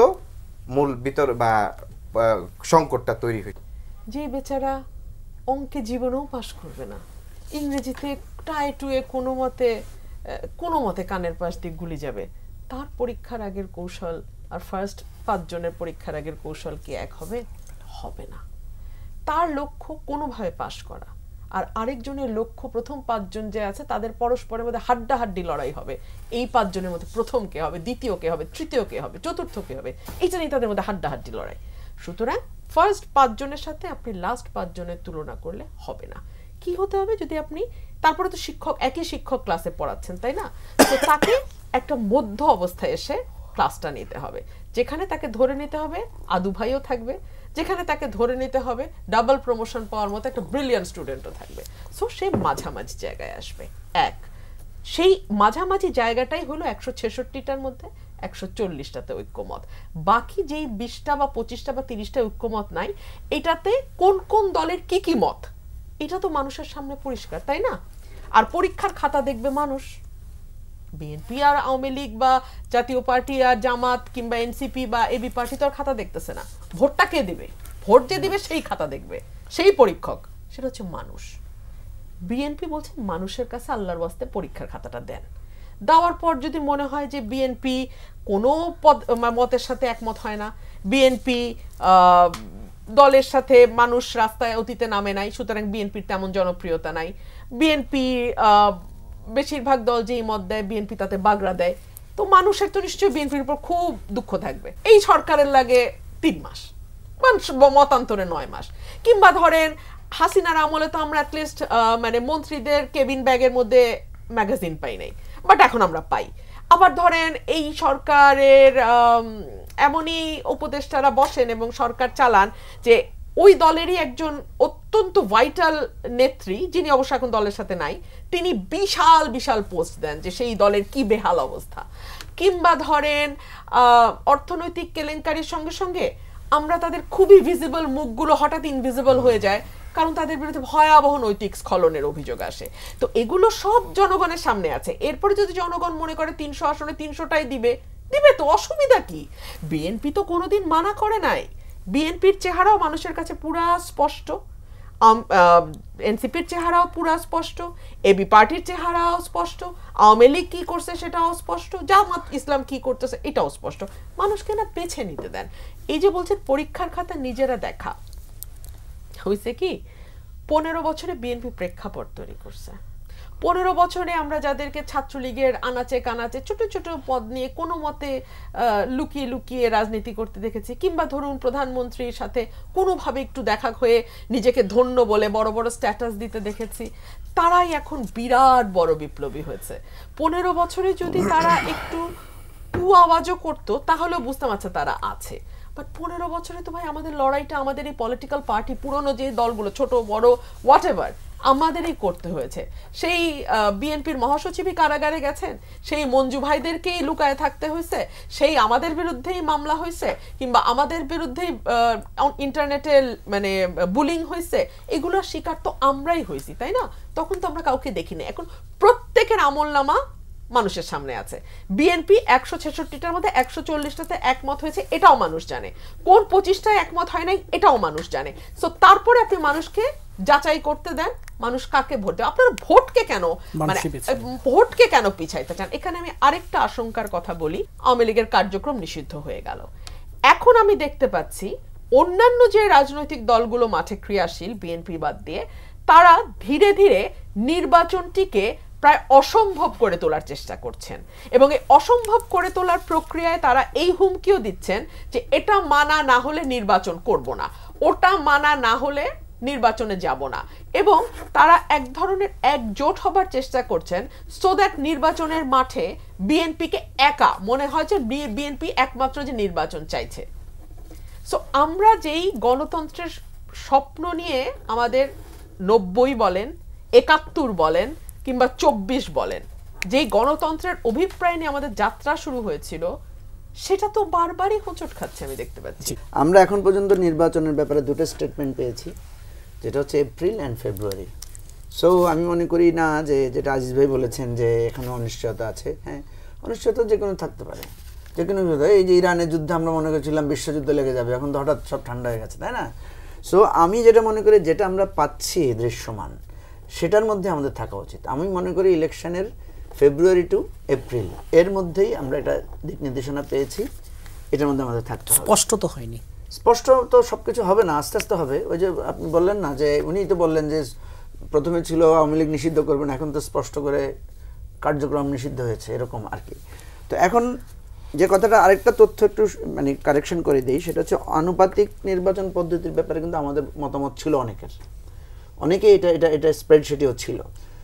মূল ভিতর বা সংকটটা তৈরি হয়। যে বেচারা অঙ্কে জীবনেও পাশ করবে না, ইংরেজিতে টাই টুয়ে কোনো মতে কানের পাশ দিয়ে গুলি যাবে, তার পরীক্ষার আগের কৌশল আর ফার্স্ট 5 জনের পরীক্ষার আগের কৌশল কি এক হবে? হবে না। তার লক্ষ্য কোনোভাবে পাশ করা, আর আরেকজনের লক্ষ্য প্রথম 5 জন যে আছে তাদের পরস্পরের মধ্যে হাড্ডাহাড্ডি লড়াই হবে, এই 5 জনের মধ্যে প্রথম কে হবে, দ্বিতীয় কে হবে, তৃতীয় কে হবে, চতুর্থ কে হবে, এইটা নিয়ে তাদের মধ্যে হাড্ডাহাড্ডি লড়াই। সুতরাং ফার্স্ট 5 জনের সাথে আপনি লাস্ট 5 জনের তুলনা করলে হবে না। কি হতে হবে? যদি আপনি তারপরে তো একই শিক্ষক ক্লাসে পড়াচ্ছেন, তাই না? তো তাকে একটা মধ্য অবস্থায় এসে ক্লাসটা নিতে হবে, যেখানে তাকে ধরে নিতে হবে আদু ভাইও থাকবে, যেখানে তাকে ধরে নিতে হবে ডাবল প্রমোশন পাওয়ার মতো একটা ব্রিলিয়ান্ট স্টুডেন্টও থাকবে। সো সে মাঝামাঝি জায়গায় আসবে। সেই মাঝামাঝি জায়গাটাই হলো 166টার মধ্যে 140টাতে ঐক্যমত। বাকি যেই 20টা বা 25টা বা 30টা ঐক্যমত নাই, এটাতে কোন কোন দলের কি কি মত এটা তো মানুষের সামনে পরিষ্কার, তাই না? আর পরীক্ষার খাতা দেখবে মানুষ। বিএনপি আর আওয়ামী লীগ বা জাতীয় পার্টি আর জামাত কিংবা এনসিপি বা এবি পার্টি তো আর খাতা দেখতেছে না। ভোটটা কে দিবে? ভোট যে দিবে সেই খাতা দেখবে, সেই পরীক্ষক সেটা হচ্ছে মানুষ। বিএনপি বলছে মানুষের কাছে আল্লাহর ওয়াস্তে পরীক্ষার খাতাটা দেন। দেওয়ার পর যদি মনে হয় যে বিএনপি কোনো মতের সাথে একমত হয় না, বিএনপি দলের সাথে মানুষ রাস্তায় অতীতে নামে নাই, সুতরাং বিএনপির তেমন জনপ্রিয়তা নাই, বিএনপি বেশিরভাগ দল যেই মত দেয় বিএনপি তাতে বাগড়া দেয়, তো মানুষের তো নিশ্চয়ই বিএনপির উপর খুব দুঃখ থাকবে। এই সরকারের লাগে 3 মাস, মতান্তরে 9 মাস, কিংবা ধরেন হাসিনার আমলে তো আমরা অ্যাটলিস্ট মানে মন্ত্রীদের কেবিন ব্যাগের মধ্যে ম্যাগাজিন পাই নাই, বাট এখন আমরা পাই। আবার ধরেন এই সরকারের এমনই উপদেষ্টারা বসেন এবং সরকার চালান যে ওই দলেরই একজন অত্যন্ত ভাইটাল নেত্রী, যিনি অবশ্য এখন দলের সাথে নাই, তিনি বিশাল বিশাল পোস্ট দেন যে সেই দলের কি বেহাল অবস্থা। কিংবা ধরেন অর্থনৈতিক কেলেঙ্কারির সঙ্গে সঙ্গে আমরা তাদের খুবই ভিজিবল মুখগুলো হঠাৎ ইনভিজিবল হয়ে যায়, কারণ তাদের বিরুদ্ধে ভয়াবহ নৈতিক স্খলনের অভিযোগ আসে। তো এগুলো সব জনগণের সামনে আছে। এরপরে যদি জনগণ মনে করে 300 আসনে 300টাই দিবে তো অসুবিধা কি? বিএনপি তো কোনোদিন মানা করে নাই। বিএনপির চেহারাও মানুষের কাছে পুরা স্পষ্ট, এনসিপির চেহারাও পুরা স্পষ্ট, এবি পার্টির চেহারাও স্পষ্ট, আওয়ামী লীগ কি করছে সেটাও স্পষ্ট, জামাত ইসলাম কি করতেছে এটাও স্পষ্ট। মানুষকে না বেছে নিতে দেন। এই যে বলছেন পরীক্ষার খাতা নিজেরা দেখা, হয়েছে কি 15 বছরে বিএনপি প্রেক্ষাপট তৈরি করছে। 15 বছরে আমরা যাদেরকে ছাত্রলীগের আনাচে কানাচে ছোট ছোট পদ নিয়ে কোনো মতে লুকিয়ে লুকিয়ে রাজনীতি করতে দেখেছি, কিংবা ধরুন প্রধানমন্ত্রীর সাথে কোনোভাবে একটু দেখা হয়ে নিজেকে ধন্য বলে বড় বড় স্ট্যাটাস দিতে দেখেছি, তারাই এখন বিরাট বড় বিপ্লবী হয়েছে। 15 বছরে যদি তারা একটু আওয়াজও করতো তাহলেও বুঝতাম আচ্ছা তারা আছে। বাট 15 বছরে তো ভাই আমাদের লড়াইটা আমাদের এই পলিটিক্যাল পার্টি পুরনো যে দলগুলো ছোট বড় হোয়াট এভার আমাদেরই করতে হয়েছে। সেই বিএনপির মহাসচিবই কারাগারে গেছেন, সেই মঞ্জু ভাইদেরকেই লুকায় থাকতে হয়েছে, সেই আমাদের বিরুদ্ধেই মামলা হয়েছে, কিংবা আমাদের বিরুদ্ধেই ইন্টারনেটে মানে বুলিং হয়েছে। এগুলোর শিকার তো আমরাই হয়েছি, তাই না? তখন তো আমরা কাউকে দেখিনি। এখন প্রত্যেকের আমলনামা মানুষের সামনে আছে। বিএনপি 166টার মধ্যে 140টাতে একমত হয়েছে, এটাও মানুষ জানে। কোন 25টায় একমত হয় নাই, এটাও মানুষ জানে। সো তারপরে আপনি মানুষকে যাচাই করতে দেন, মানুষ কাকে ভোট দেবে। আপনার ভোটকে কেন মানে ভোটকে কেন পিছাইতে চান? এখানে আমি আরেকটা আশঙ্কার কথা বলি। আওয়ামী লীগের কার্যক্রম নিষিদ্ধ হয়ে গেল, এখন আমি দেখতে পাচ্ছি অন্যান্য যে রাজনৈতিক দলগুলো মাঠে ক্রিয়াশীল বিএনপি বাদ দিয়ে, তারা ধীরে ধীরে নির্বাচনটিকে প্রায় অসম্ভব করে তোলার চেষ্টা করছেন, এবং এই অসম্ভব করে তোলার প্রক্রিয়ায় তারা এই হুমকিও দিচ্ছেন যে এটা মানা না হলে নির্বাচন করব না, ওটা মানা না হলে নির্বাচনে যাব না, এবং তারা এক ধরনের একজোট হবার চেষ্টা করছেন সো দ্যাট নির্বাচনের মাঠে বিএনপিকে একা মনে হয় যে বিএনপি একমাত্র যে নির্বাচন চাইছে। সো আমরা যেই গণতন্ত্রের স্বপ্ন নিয়ে আমাদের 90 বলেন, 71 বলেন কিংবা 24 বলেন, যেই গণতন্ত্রের অভিপ্রায় নিয়ে আমাদের যাত্রা শুরু হয়েছিল, সেটা তো বারবারই হোঁচট খাচ্ছে আমি দেখতে পাচ্ছি। আমরা এখন পর্যন্ত নির্বাচনের ব্যাপারে দুটো স্টেটমেন্ট পেয়েছি, যেটা হচ্ছে এপ্রিল অ্যান্ড ফেব্রুয়ারি। সো আমি মনে করি না যে যেটা আজিজ ভাই বলেছেন যে এখনো অনিশ্চয়তা আছে, হ্যাঁ অনিশ্চয়তা যে কোনো থাকতে পারে, যে কোনো এই যে ইরানের যুদ্ধে আমরা মনে করছিলাম বিশ্বযুদ্ধ লেগে যাবে, এখন তো হঠাৎ সব ঠান্ডা হয়ে গেছে, তাই না? সো আমি যেটা মনে করি যেটা আমরা পাচ্ছি দৃশ্যমান, সেটার মধ্যে আমাদের থাকা উচিত। আমি মনে করি ইলেকশনের ফেব্রুয়ারি টু এপ্রিল এর মধ্যেই আমরা এটা দিক নির্দেশনা পেয়েছি, এটার মধ্যে আমাদের থাকতে হবে। স্পষ্ট তো হয়নি, স্পষ্ট তো সবকিছু হবে না, আস্তে আস্তে হবে। ওই যে আপনি বললেন না যে উনি তো বললেন যে প্রথমে ছিল আওয়ামী লীগ নিষিদ্ধ করবেন, এখন তো স্পষ্ট করে কার্যক্রম নিষিদ্ধ হয়েছে, এরকম আর কি। তো এখন যে কথাটা আরেকটা তথ্য একটু মানে কারেকশন করে দিই, সেটা হচ্ছে আনুপাতিক নির্বাচন পদ্ধতির ব্যাপারে কিন্তু আমাদের মতামত ছিল অনেকের, অনেকে এটা এটা এটা স্প্রেডশিটেও ছিল।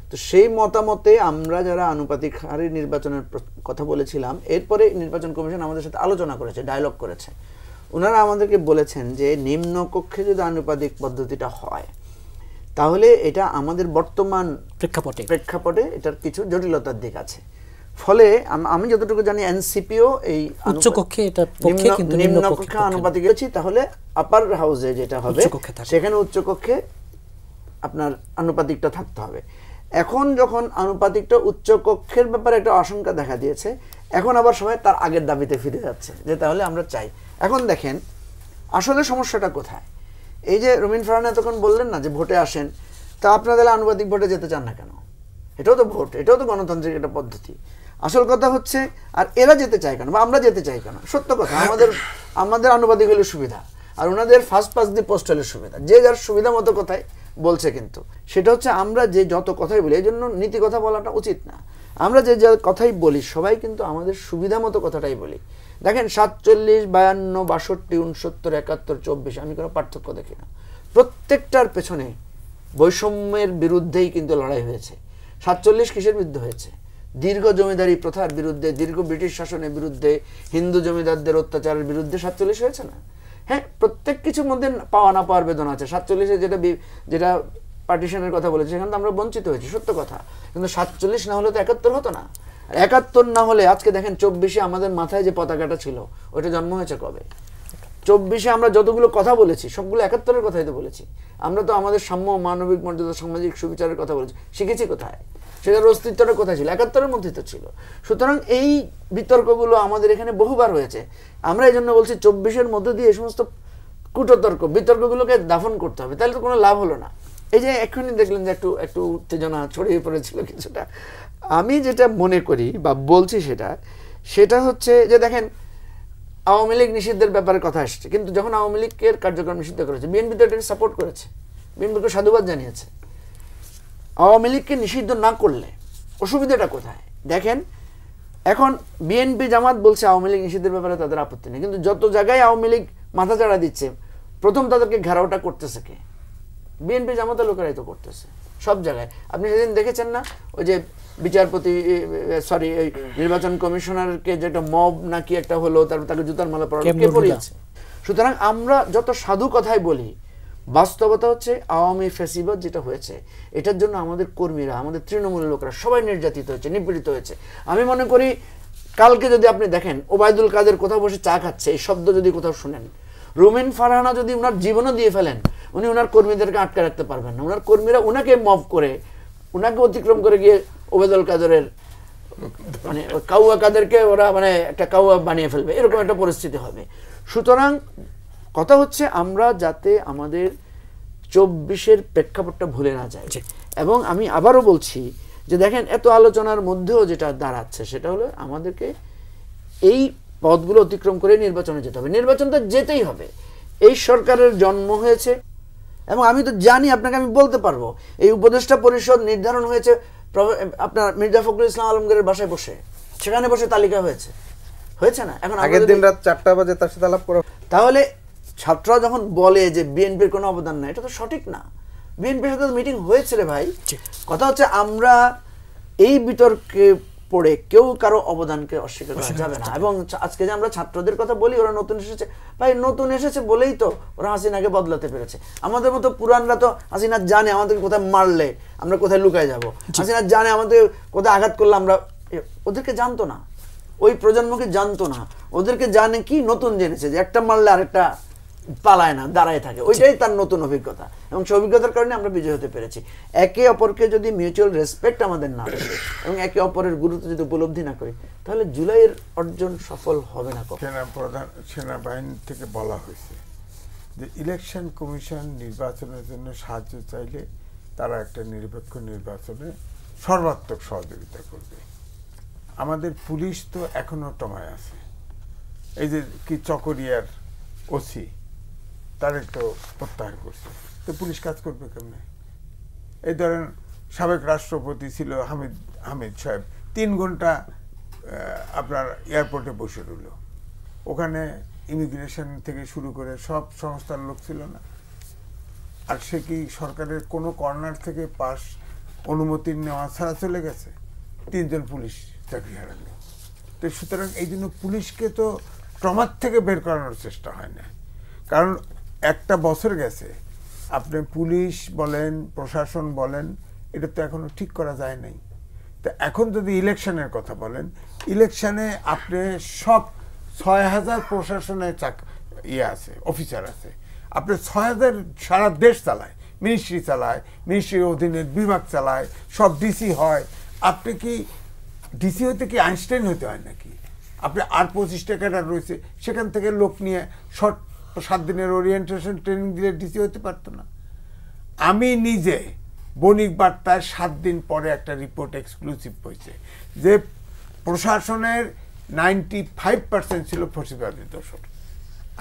তো সেই মতামতে আমরা যারা আনুপাতিক হারে নির্বাচনের কথা বলেছিলাম, এরপরে নির্বাচন কমিশন আমাদের সাথে আলোচনা করেছে, ডায়লগ করেছে। ওনারা আমাদেরকে বলেছেন যে নিম্নকক্ষে যদি আনুপাতিক পদ্ধতিটা হয় তাহলে এটা আমাদের বর্তমান প্রেক্ষাপটে এটার কিছু জটিলতার দিক আছে। ফলে আমি যতটুকু জানি এনসিপিও এই উচ্চকক্ষে এটা পক্ষে, কিন্তু নিম্নকক্ষে আনুপাতিক আছে, তাহলে আপার হাউসে যেটা হবে সেখানে উচ্চকক্ষে আপনার আনুপাতিকটা থাকতে হবে। এখন যখন আনুপাতিকটা উচ্চকক্ষের ব্যাপারে একটা আশঙ্কা দেখা দিয়েছে, এখন আবার সবাই তার আগের দাবিতে ফিরে যাচ্ছে যে তাহলে আমরা চাই। এখন দেখেন আসলে সমস্যাটা কোথায়। এই যে রুমিন ফারহানা তখন বললেন না যে ভোটে আসেন, তা আপনাদের আনুপাতিক ভোটে যেতে চান না কেন? এটাও তো ভোট, এটাও তো গণতান্ত্রিক একটা পদ্ধতি। আসল কথা হচ্ছে আর এরা যেতে চায় কেন বা আমরা যেতে চাই কেন? সত্য কথা, আমাদের আনুপাতিক হলে সুবিধা, আর ওনাদের ফার্স্ট পাস দি পোস্ট হলে সুবিধা। যে যার সুবিধা মতো কথায় বলছে, কিন্তু সেটা হচ্ছে আমরা যে যত কথাই বলি, এই জন্য নীতি কথা বলাটা উচিত না। আমরা যে যা কথাই বলি সবাই কিন্তু আমাদের সুবিধা মতো কথাটাই বলি। দেখেন 47, 52, 62, 69, 71, 24 আমি কোনো পার্থক্য দেখি না। প্রত্যেকটার পেছনে বৈষম্যের বিরুদ্ধেই কিন্তু লড়াই হয়েছে। 47 কিসের বিরুদ্ধে হয়েছে? দীর্ঘ জমিদারি প্রথার বিরুদ্ধে, দীর্ঘ ব্রিটিশ শাসনের বিরুদ্ধে, হিন্দু জমিদারদের অত্যাচারের বিরুদ্ধে 47 হয়েছে না? হ্যাঁ, প্রত্যেক কিছুর মধ্যে পাওয়া না পাওয়ার বেদনা আছে। 47-এ যেটা পার্টিশনের কথা বলেছে সেখানে তো আমরা বঞ্চিত হয়েছি, সত্য কথা। কিন্তু 47 না হলে তো 71 হতো না। আর 71 না হলে আজকে দেখেন 24-এ আমাদের মাথায় যে পতাকাটা ছিল ওইটা জন্ম হয়েছে কবে? 24-এ আমরা যতগুলো কথা বলেছি সবগুলো 71-এর কথাই তো বলেছি। আমরা তো আমাদের সাম্য, মানবিক মর্যাদা, সামাজিক সুবিচারের কথা বলেছি, শিখেছি কোথায়? সেটার অস্তিত্বটা কোথায় ছিল? 71-এর মধ্যেই তো ছিল। সুতরাং এই বিতর্কগুলো আমাদের এখানে বহুবার হয়েছে। আমরা এই জন্য বলছি 24-এর মধ্যে দিয়ে এই সমস্ত কুটতর্ক বিতর্কগুলোকে দাফন করতে হবে, তাহলে তো কোনো লাভ হলো না। এই যে এখনই দেখলেন যে একটু উত্তেজনা ছড়িয়ে পড়েছিল কিছুটা। আমি যেটা মনে করি বা বলছি সেটা হচ্ছে যে দেখেন আওয়ামী লীগ নিষিদ্ধের ব্যাপারে কথা আসছে, কিন্তু যখন আওয়ামী লীগের কার্যক্রম নিষিদ্ধ করেছে বিএনপি তো এটাকে সাপোর্ট করেছে, বিএনপিকে সাধুবাদ জানিয়েছে। আওয়ামী লীগকে নিষিদ্ধ না করলে অসুবিধাটা কোথায়? দেখেন এখন বিএনপি জামাত বলছে আওয়ামী লীগ নিষিদ্ধের ব্যাপারে তাদের আপত্তি নেই, কিন্তু যত জায়গায় আওয়ামী লীগ মাথা চাড়া দিচ্ছে প্রথম তাদেরকে ঘেরাওটা করতেছে কে? বিএনপি জামাতের লোকেরাই তো করতেছে সব জায়গায়। আপনি সেদিন দেখেছেন না ওই যে বিচারপতি নির্বাচন কমিশনারকে যেটা মব নাকি একটা হলো, তারপর তাকে জুতার মালা পরিয়েছে। সুতরাং আমরা যত সাধু কথাই বলি, বাস্তবতা হচ্ছে আওয়ামী ফ্যাসিবাদ যেটা হয়েছে এটার জন্য আমাদের কর্মীরা, আমাদের তৃণমূলের লোকেরা সবাই নির্যাতিত হয়েছে, নিপীড়িত হয়েছে। আমি মনে করি কালকে যদি আপনি দেখেন ওবায়দুল কাদের কোথাও বসে চা খাচ্ছে, এই শব্দ যদি কোথাও শুনেন, রুমিন ফারহানা যদি ওনার জীবনও দিয়ে ফেলেন, উনি ওনার কর্মীদেরকে আটকে রাখতে পারবেন না। ওনার কর্মীরা ওনাকে মব করে, ওনাকে অতিক্রম করে গিয়ে ওবায়দুল কাদেরের মানে কাউয়া কাদেরকে ওরা মানে একটা কাউয়া বানিয়ে ফেলবে, এরকম একটা পরিস্থিতি হবে। সুতরাং কথা হচ্ছে আমরা যাতে আমাদের 24-এর প্রেক্ষাপটটা ভুলে না যায়। এবং আমি আবারও বলছি যে দেখেন এত আলোচনার মধ্যেও যেটা দাঁড়াচ্ছে সেটা হলো আমাদেরকে এই পথগুলো অতিক্রম করে নির্বাচনে যেতে হবে। নির্বাচন তো যেতেই হবে, এই সরকারের জন্ম হয়েছে এবং আমি তো জানি, আপনাকে আমি বলতে পারবো এই উপদেষ্টা পরিষদ নির্ধারণ হয়েছে আপনার মির্জা ফখরুল ইসলাম আলমগীরের বাসায় বসে, সেখানে বসে তালিকা হয়েছে না? এখন আগের দিন রাত 4টা বাজে তার সাথে আলাপ করা। তাহলে ছাত্ররা যখন বলে যে বিএনপির কোনো অবদান নাই, এটা তো সঠিক না। বিএনপির সাথে মিটিং হয়েছে রে ভাই। কথা হচ্ছে আমরা এই বিতর্কে পড়ে কেউ কারো অবদানকে অস্বীকার করা যাবে না। এবং আজকে যে আমরা ছাত্রদের কথা বলি ওরা নতুন এসেছে, ভাই নতুন এসেছে বলেই তো ওরা হাসিনাকে বদলাতে পেরেছে। আমাদের মতো পুরানরা তো হাসিনা জানে আমাদের কোথায় মারলে আমরা কোথায় লুকায় যাব, হাসিনা জানে আমাদের কোথায় আঘাত করলে আমরা, ওদেরকে জানতো না, ওই প্রজন্মকে জানতো না। ওদেরকে জানে কি নতুন জেনেছে যে একটা মারলে আরেকটা পালায় না, দাঁড়ায় থাকে, ওইটাই তার নতুন অভিজ্ঞতা। এবং সেই অভিজ্ঞতার কারণে আমরা বিজয় হতে পেরেছি। একে অপরকে যদি মিউচুয়াল রেসপেক্ট আমাদের না থাকে এবং একে অপরের গুরুত্ব যদি উপলব্ধি না করি, তাহলে জুলাইয়ের অর্জন সফল হবে না। সেনাবাহিনী থেকে বলা হয়েছে যে ইলেকশন কমিশন নির্বাচনের জন্য সাহায্য চাইলে তারা একটা নিরপেক্ষ নির্বাচনে সর্বাত্মক সহযোগিতা করবে। আমাদের পুলিশ তো এখনো টমায় আছে। এই যে কি চকরিয়ার ওসি তার একটু প্রত্যাহার করছে, তো পুলিশ কাজ করবে কেমনে? এই ধরেন সাবেক রাষ্ট্রপতি ছিল হামিদ সাহেব, 3 ঘন্টা আপনার এয়ারপোর্টে বসে রইল, ওখানে ইমিগ্রেশন থেকে শুরু করে সব সংস্থার লোক ছিল না, আর সে কি সরকারের কোনো কর্নার থেকে পাস অনুমতি নেওয়া ছাড়া চলে গেছে? 3 জন পুলিশ চাকরি হারালো। তো সুতরাং এই জন্য পুলিশকে তো ট্রমার থেকে বের করানোর চেষ্টা হয় না, কারণ একটা বছর গেছে, আপনি পুলিশ বলেন প্রশাসন বলেন এটা তো এখনো ঠিক করা যায় নাই। তো এখন যদি ইলেকশনের কথা বলেন, ইলেকশনে আপনি সব 6000 প্রশাসনের আছে, অফিসার আছে, আপনি 6000 সারা দেশ চালায়, মিনিস্ট্রি চালায়, মিনিস্ট্রির অধীনে বিভাগ চালায়, সব ডিসি হয়। আপনি কি ডিসি হতে কি আইনস্টাইন হতে হয় নাকি? আপনি আর 25টা ক্যাডার রয়েছে, সেখান থেকে লোক নিয়ে 7 দিনের ওরিয়েন্টেশন ট্রেনিং দিলে ডিসি হতে পারতো না? আমি নিজে বণিক বার্তায় 7 দিন পরে একটা রিপোর্ট এক্সক্লুসিভ হয়েছে যে প্রশাসনের 95% ছিল ফসিবাদী দোষর।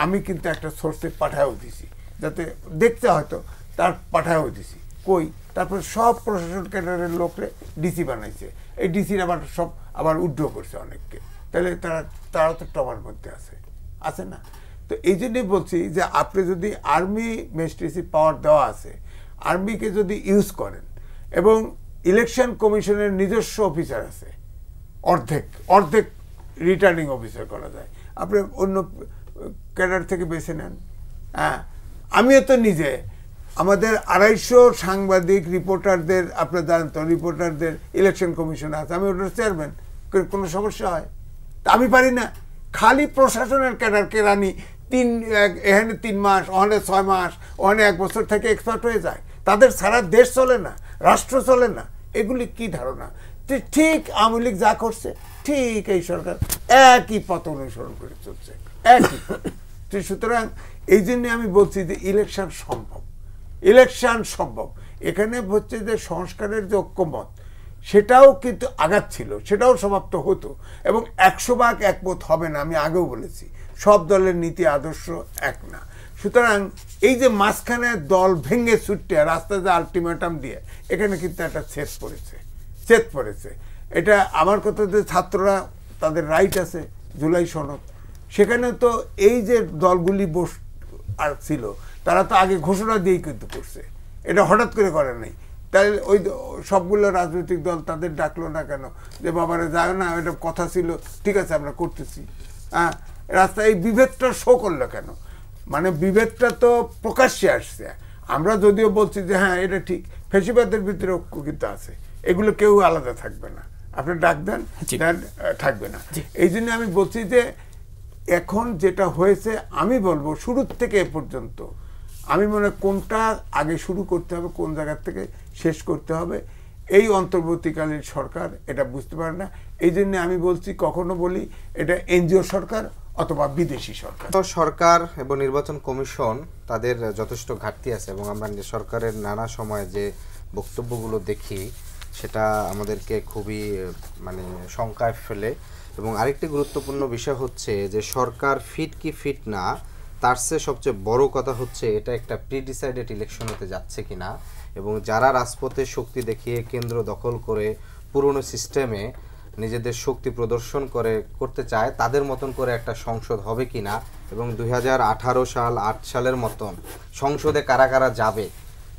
আমি কিন্তু একটা সোর্সে পাঠায়ও দিছি, যাতে দেখতে হয়তো তার পাঠায়ও দিছি, কই তারপর সব প্রশাসন ক্যাডারের লোকরে ডিসি বানাইছে। এই ডিসির আবার উড্র করছে অনেককে, তাহলে তারা তো টমার মধ্যে আছে না? তো এই জন্যই বলছি যে আপনি যদি আর্মি ম্যাজিস্ট্রেসি পাওয়ার দেওয়া আছে, আর্মিকে যদি ইউজ করেন এবং ইলেকশন কমিশনের নিজস্ব অফিসার আছে, অর্ধেক রিটার্নিং অফিসার করা যায়, আপনি অন্য ক্যাডার থেকে বেছে নেন। হ্যাঁ, আমিও তো নিজে আমাদের 250 সাংবাদিক রিপোর্টারদের, আপনার জানেন তো রিপোর্টারদের ইলেকশন কমিশন আছে, আমি ওটার চেয়ারম্যান, কোনো সমস্যা হয়? তা আমি পারি না? খালি প্রশাসনের ক্যাডারকে রানি এখানে 3 মাস, ওখানে 6 মাস, ওখানে 1 বছর থেকে এক্সপার্ট হয়ে যায়, তাদের সারা দেশ চলে না, রাষ্ট্র চলে না। এগুলি কি ধারণা? ঠিক আওয়ামী লীগ যা করছে ঠিক এই সরকার একই পথ অনুসরণ করে চলছে, একই। সুতরাং এই জন্য আমি বলছি যে ইলেকশন সম্ভব। এখানে হচ্ছে যে সংস্কারের যে ঐক্যমত, সেটাও কিন্তু আগাচ্ছিল, সেটাও সমাপ্ত হতো এবং 100 ভাগ একমত হবে না। আমি আগেও বলেছি সব দলের নীতি আদর্শ এক না। সুতরাং এই যে মাঝখানে দল ভেঙে ছুটে রাস্তায় যে আলটিমেটাম দিয়ে, এখানে কিন্তু একটা ছেদ পড়েছে। এটা আমার কথা যে ছাত্ররা তাদের রাইট আছে, জুলাই সনদ, সেখানে তো এই যে দলগুলি আর ছিল তারা তো আগে ঘোষণা দিয়েই কিন্তু করছে, এটা হঠাৎ করে নাই। তাহলে ওই সবগুলো রাজনৈতিক দল তাদের ডাকলো না কেন যে বাবারা যায় না, এটা কথা ছিল, ঠিক আছে আমরা করতেছি। হ্যাঁ, রাস্তায় এই বিভেদটা শো করলো কেন? মানে বিভেদটা তো প্রকাশ্যে আসছে। আমরা যদিও বলছি যে হ্যাঁ এটা ঠিক, ফেসিবাদের ভিতরে ঐক্য কিন্তু আছে, এগুলো কেউ আলাদা থাকবে না, আপনি ডাক দেন থাকবে না। এই জন্য আমি বলছি যে এখন যেটা হয়েছে, আমি বলবো শুরুর থেকে এ পর্যন্ত আমি মনে কোনটা আগে শুরু করতে হবে, কোন জায়গার থেকে শেষ করতে হবে, এই অন্তর্বর্তীকালীন সরকার এটা বুঝতে পারে না। এই জন্য আমি বলছি, কখনো বলি এটা এনজিও সরকার অথবা বিদেশি সরকার। সরকার এবং নির্বাচন কমিশন তাদের যথেষ্ট ঘাটতি আছে, এবং আমরা সরকারের নানা সময় যে বক্তব্যগুলো দেখি সেটা আমাদেরকে খুবই মানে শঙ্কায় ফেলে। এবং আরেকটি গুরুত্বপূর্ণ বিষয় হচ্ছে যে সরকার ফিট কি ফিট না, তার চেয়ে সবচেয়ে বড় কথা হচ্ছে এটা একটা প্রিডিসাইডেড ইলেকশন হতে যাচ্ছে কিনা, এবং যারা রাজপথে শক্তি দেখিয়ে কেন্দ্র দখল করে পুরনো সিস্টেমে নিজেদের শক্তি প্রদর্শন করতে চায় তাদের মতন করে একটা সংসদ হবে কিনা, এবং 2018 সাল 8 সালের মতন সংসদে কারা কারা যাবে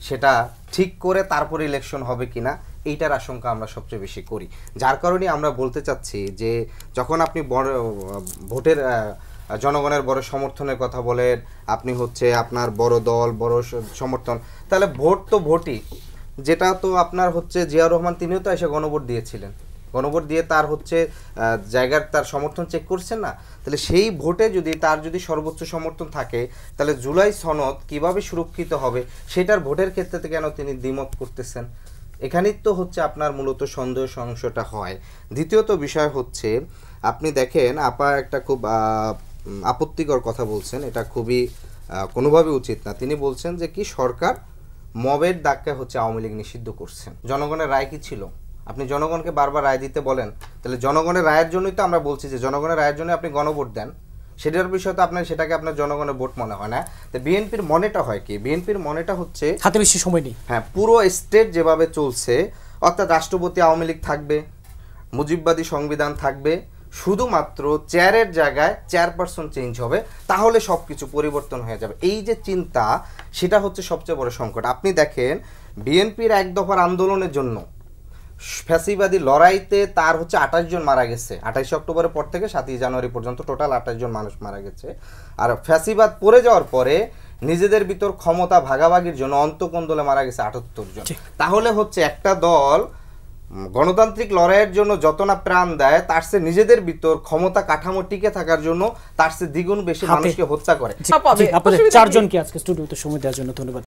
সেটা ঠিক করে তারপরে ইলেকশন হবে কিনা, এইটার আশঙ্কা আমরা সবচেয়ে বেশি করি। যার কারণে আমরা বলতে চাচ্ছি যে যখন আপনি ভোটের জনগণের বড় সমর্থনের কথা বলেন, আপনি হচ্ছে আপনার বড় দল বড় সমর্থন, তাহলে ভোট তো ভোটই, যেটা তো আপনার হচ্ছে জিয়াউর রহমান তিনিও তো এসে গণভোট দিয়েছিলেন, গণভোট দিয়ে তার হচ্ছে জায়গার তার সমর্থন চেক করছেন না, তাহলে সেই ভোটে তার যদি সর্বোচ্চ সমর্থন থাকে তাহলে জুলাই সনদ কিভাবে সুরক্ষিত হবে সেটার ভোটের ক্ষেত্রে কেন তিনি দ্বিমত করতেছেন? এখানেই তো হচ্ছে আপনার মূলত সন্দেহ সংশয়টা হয়। দ্বিতীয়ত বিষয় হচ্ছে আপনি দেখেন আপা একটা খুব আপত্তিকর কথা বলছেন, এটা খুবই কোনোভাবে উচিত না। তিনি বলছেন যে কি সরকার মবের ডাককে হচ্ছে আওয়ামী লীগ নিষিদ্ধ করছেন। জনগণের রায় কি ছিল? আপনি জনগণকে বারবার রায় দিতে বলেন, তাহলে জনগণের রায়ের জন্যই তো আমরা বলছি যে জনগণের রায়ের জন্য আপনি গণভোট দেন, সেটার বিষয় তো আপনার সেটাকে আপনার জনগণের ভোট মনে হয় না। তো বিএনপির মনেটা হয় কি? বিএনপির মনেটা হচ্ছে হাতে বেশি সময় নেই। হ্যাঁ, পুরো স্টেট যেভাবে চলছে, অর্থাৎ রাষ্ট্রপতি আওয়ামী লীগ থাকবে, মুজিববাদী সংবিধান থাকবে, শুধুমাত্র চেয়ারের জায়গায় চেয়ারপারসন চেঞ্জ হবে, তাহলে সব কিছু পরিবর্তন হয়ে যাবে। এই যে চিন্তা, সেটা হচ্ছে সবচেয়ে বড় সংকট। আপনি দেখেন বিএনপির এক দফার আন্দোলনের জন্য ফ্যাসিবাদী লড়াইতে তার হচ্ছে 28 জন মারা গেছে, 28 অক্টোবরের পর থেকে 7 জানুয়ারি পর্যন্ত টোটাল 28 জন মানুষ মারা গেছে। আর ফ্যাসিবাদ পড়ে যাওয়ার পরে নিজেদের ভিতর ক্ষমতা ভাগাভাগির জন্য অন্তঃকন্দলে মারা গেছে 78 জন। তাহলে হচ্ছে একটা দল গণতান্ত্রিক লড়াইয়ের জন্য যত না প্রাণ দেয়, তার চেয়ে নিজেদের ভিতর ক্ষমতা কাঠামো টিকে থাকার জন্য তার চেয়ে দ্বিগুণ বেশি মানুষকে হত্যা করে। আপনাদের চারজনকে আজকে স্টুডিওতে সময় দেওয়ার জন্য ধন্যবাদ।